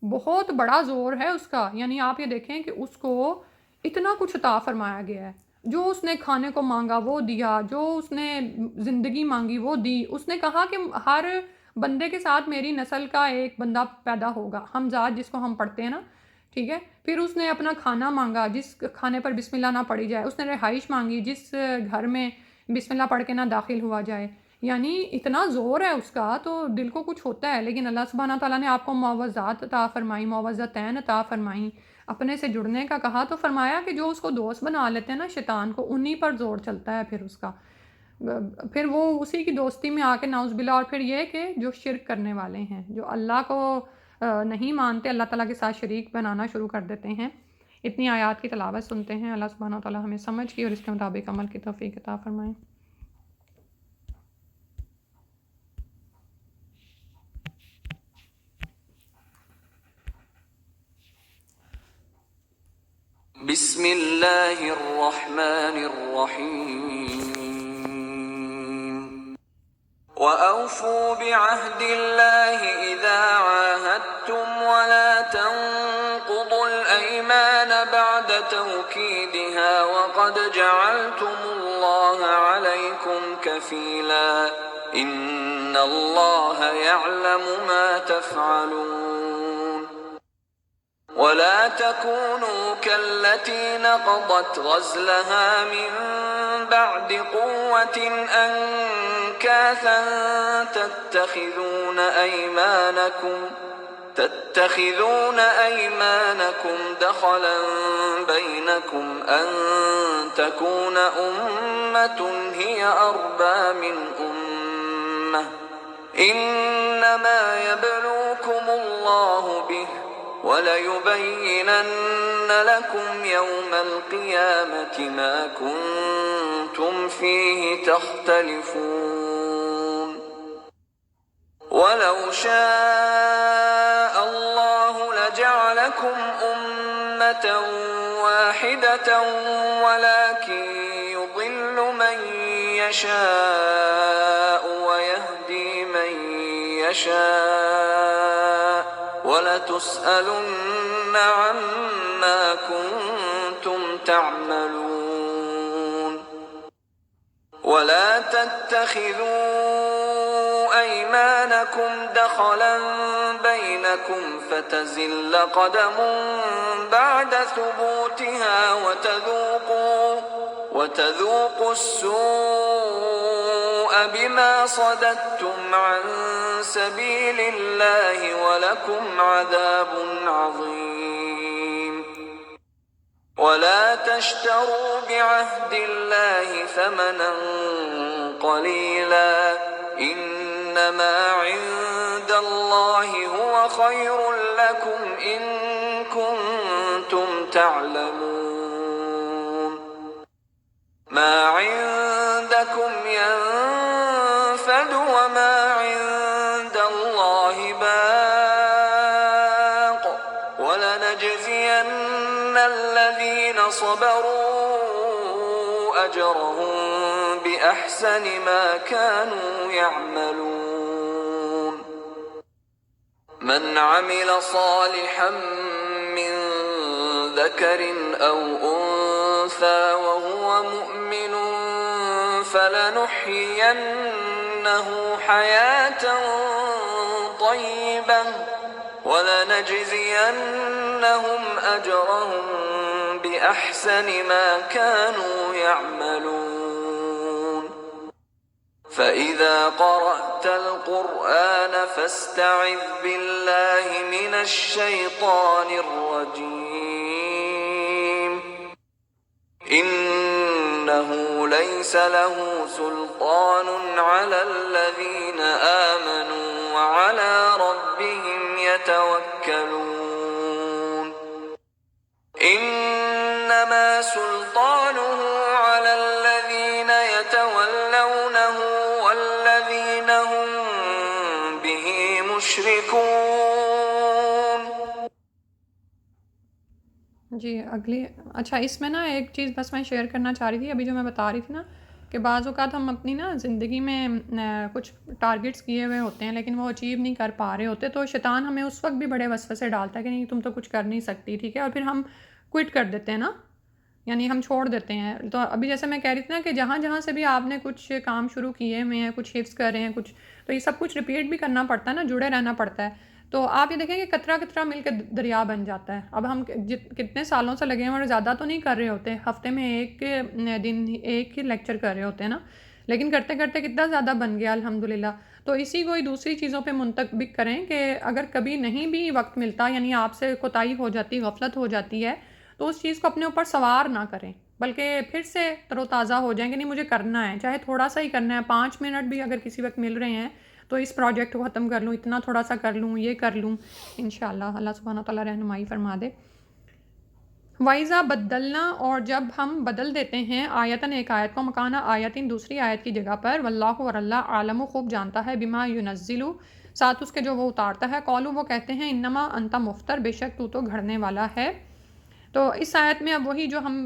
بہت بڑا زور ہے اس کا، یعنی آپ یہ دیکھیں کہ اس کو اتنا کچھ عطا فرمایا گیا ہے، جو اس نے کھانے کو مانگا وہ دیا، جو اس نے زندگی مانگی وہ دی، اس نے کہا کہ ہر بندے کے ساتھ میری نسل کا ایک بندہ پیدا ہوگا، حمزاد جس کو ہم پڑھتے ہیں نا، ٹھیک ہے؟ پھر اس نے اپنا کھانا مانگا، جس کھانے پر بسم اللہ نہ پڑھی جائے، اس نے رہائش مانگی، جس گھر میں بسم اللہ پڑھ کے نہ داخل ہوا جائے، یعنی اتنا زور ہے اس کا، تو دل کو کچھ ہوتا ہے، لیکن اللہ سبحانہ تعالیٰ نے آپ کو معوضات عطا فرمائی، معوضتین عطا فرمائی، اپنے سے جڑنے کا کہا، تو فرمایا کہ جو اس کو دوست بنا لیتے ہیں نا شیطان کو، انہی پر زور چلتا ہے پھر اس کا، پھر وہ اسی کی دوستی میں آ کے نعوذ باللہ، اور پھر یہ کہ جو شرک کرنے والے ہیں، جو اللہ کو نہیں مانتے، اللہ تعالیٰ کے ساتھ شریک بنانا شروع کر دیتے ہیں۔ اتنی آیات کی تلاوت سنتے ہیں، اللہ سبحانہ تعالیٰ ہمیں سمجھ کی اور اس کے مطابق عمل کی توفیق عطا فرمائے۔ بسم اللہ الرحمن الرحیم وَأَوْفُوا بِعَهْدِ اللَّهِ إِذَا عَاهَدتُّمْ وَلَا تَنقُضُوا الْأَيْمَانَ بَعْدَ تَوْكِيدِهَا وَقَدْ جَعَلْتُمُ اللَّهَ عَلَيْكُمْ كَفِيلًا إِنَّ اللَّهَ يَعْلَمُ مَا تَفْعَلُونَ وَلَا تَكُونُوا كَالَّتِي نَقَضَتْ غَزْلَهَا مِن بَعْدِ قُوَّةٍ أَنكَاثًا تَتَّخِذُونَ أَيْمَانَكُمْ دَخَلًا بَيْنَكُمْ أَن تَكُونَ أُمَّةٌ هِيَ أَرْبَىٰ مِنْ أُمَّةٍ إِنَّمَا يَبْلُوكُمُ اللَّهُ بِهِ وَلَيُبَيِّنَنَّ لَكُمْ يَوْمَ الْقِيَامَةِ مَا كُنتُمْ فِيهِ تَخْتَلِفُونَ وَلَوْ شَاءَ اللَّهُ لَجَعَلَكُمْ أُمَّةً وَاحِدَةً وَلَكِن يُضِلُّ مَن يَشَاءُ وَيَهْدِي مَن يَشَاءُ وَلَتُسْأَلُنَّ عَمَّا كُنتُمْ تَعْمَلُونَ وَلَا تَتَّخِذُوا أَيْمَانَكُمْ دَخَلًا بَيْنَكُمْ فَتَزِلَّ قَدَمٌ بَعْدَ ثُبُوتِهَا وَتَذُوقُوا السُّوءَ بِمَا صَدَدتُّمْ عَن سَبِيلِ اللَّهِ وَلَكُمْ عَذَابٌ عَظِيمٌ وَلَا تَشْتَرُوا بِعَهْدِ اللَّهِ ثَمَنًا قَلِيلًا إِنَّمَا عِندَ اللَّهِ هُوَ خَيْرٌ لَكُمْ إِن كُنتُمْ تَعْلَمُونَ مَا عِندَكُمْ يَنفَدُ وَمَا عِندَ اللَّهِ بَاقٍ وَلَنَجْزِيَنَّ الَّذِينَ صَبَرُوا أَجْرَهُم بِأَحْسَنِ مَا كَانُوا يَعْمَلُونَ من عمل صالحا من ذكر أو أنثى وهو مؤمن فلنحيينه حياة طيبة وَلَنَجْزِيَنَّهُمْ أَجْرَهُمْ بِأَحْسَنِ مَا كَانُوا يَعْمَلُونَ فَإِذَا قَرَأْتَ الْقُرْآنَ فَاسْتَعِذْ بِاللَّهِ مِنَ الشَّيْطَانِ الرَّجِيمِ إِنَّهُ لَيْسَ لَهُ سُلْطَانٌ عَلَى الَّذِينَ آمَنُوا وَعَلَى رَبِّهِمْ يَتَوَكَّلُونَ إِنَّمَا سُلْطَانُهُ عَلَى الَّذِينَ يَتَوَلَّوْنَهُ وَالَّذِينَ هُمْ بِهِ مُشْرِكُونَ. جی اگلی اچھا اس میں نا ایک چیز بس میں شیئر کرنا چاہ رہی تھی ابھی جو میں بتا رہی تھی نا کہ بعض اوقات ہم اپنی نا زندگی میں کچھ ٹارگٹس کیے ہوئے ہوتے ہیں لیکن وہ اچیو نہیں کر پا رہے ہوتے، تو شیطان ہمیں اس وقت بھی بڑے وسوسے ڈالتا ہے کہ نہیں تم تو کچھ کر نہیں سکتی، ٹھیک ہے، اور پھر ہم کوئٹ کر دیتے ہیں نا، یعنی ہم چھوڑ دیتے ہیں. تو ابھی جیسے میں کہہ رہی تھی نا کہ جہاں جہاں سے بھی آپ نے کچھ کام شروع کیے ہوئے ہیں، کچھ حفظ کر رہے ہیں، کچھ تو یہ سب کچھ ریپیٹ بھی کرنا پڑتا ہے نا، جڑے رہنا پڑتا ہے. تو آپ یہ دیکھیں کہ قطرہ قطرہ مل کے دریا بن جاتا ہے. اب ہم کتنے سالوں سے لگے ہیں اور زیادہ تو نہیں کر رہے ہوتے، ہفتے میں ایک دن ایک ہی لیکچر کر رہے ہوتے ہیں نا، لیکن کرتے کرتے کتنا زیادہ بن گیا الحمدللہ. تو اسی کو ہی دوسری چیزوں پہ منطبق کریں کہ اگر کبھی نہیں بھی وقت ملتا، یعنی آپ سے کوتاہی ہو جاتی، غفلت ہو جاتی ہے، تو اس چیز کو اپنے اوپر سوار نہ کریں، بلکہ پھر سے تر و تازہ ہو جائیں کہ نہیں مجھے کرنا ہے، چاہے تھوڑا سا ہی کرنا ہے، 5 منٹ بھی اگر کسی وقت مل رہے ہیں تو اس پروجیکٹ کو ختم کر لوں، اتنا تھوڑا سا کر لوں، یہ کر لوں، انشاءاللہ اللہ سبحانہ وتعالیٰ رہنمائی فرما دے. وَإِذَا بدلنا، اور جب ہم بدل دیتے ہیں آیتن ایک آیت کو مکانہ آیتن دوسری آیت کی جگہ پر، واللہ اور اللہ عالم خوب جانتا ہے بما ینزلو ساتھ اس کے جو وہ اتارتا ہے، قولو وہ کہتے ہیں انما انت مفتر بے شک تو گھڑنے والا ہے. تو اس آیت میں اب وہی جو ہم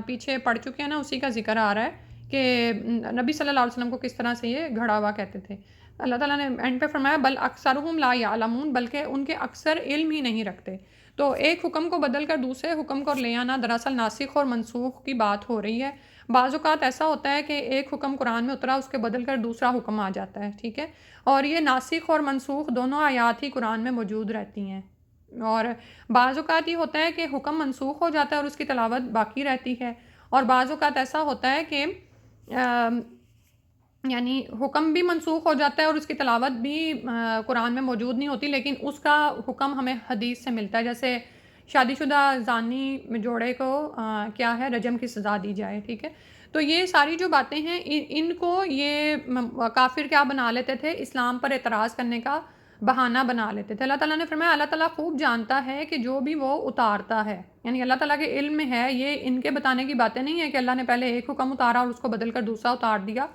پیچھے پڑھ چکے ہیں نا اسی کا ذکر آ رہا ہے کہ نبی صلی اللہ علیہ وسلم کو کس طرح سے یہ گھڑا ہوا کہتے تھے. اللہ تعالیٰ نے اینڈ پہ فرمایا بل اکثرہم لا یعلمون، بلکہ ان کے اکثر علم ہی نہیں رکھتے. تو ایک حکم کو بدل کر دوسرے حکم کو لے آنا دراصل ناسخ اور منسوخ کی بات ہو رہی ہے. بعض اوقات ایسا ہوتا ہے کہ ایک حکم قرآن میں اترا اس کے بدل کر دوسرا حکم آ جاتا ہے، ٹھیک ہے، اور یہ ناسخ اور منسوخ دونوں آیات ہی قرآن میں موجود رہتی ہیں. اور بعض اوقات یہ ہوتا ہے کہ حکم منسوخ ہو جاتا ہے اور اس کی تلاوت باقی رہتی ہے، اور بعض اوقات ایسا ہوتا ہے کہ یعنی حکم بھی منسوخ ہو جاتا ہے اور اس کی تلاوت بھی قرآن میں موجود نہیں ہوتی، لیکن اس کا حکم ہمیں حدیث سے ملتا ہے، جیسے شادی شدہ زانی جوڑے کو کیا ہے رجم کی سزا دی جائے، ٹھیک ہے. تو یہ ساری جو باتیں ہیں ان کو یہ کافر کیا بنا لیتے تھے، اسلام پر اعتراض کرنے کا بہانہ بنا لیتے تھے. اللہ تعالیٰ نے فرمایا اللہ تعالیٰ خوب جانتا ہے کہ جو بھی وہ اتارتا ہے، یعنی اللہ تعالیٰ کے علم میں ہے، یہ ان کے بتانے کی باتیں نہیں ہے کہ اللہ نے پہلے ایک حکم اتارا اور اس کو بدل کر دوسرا اتار دیا.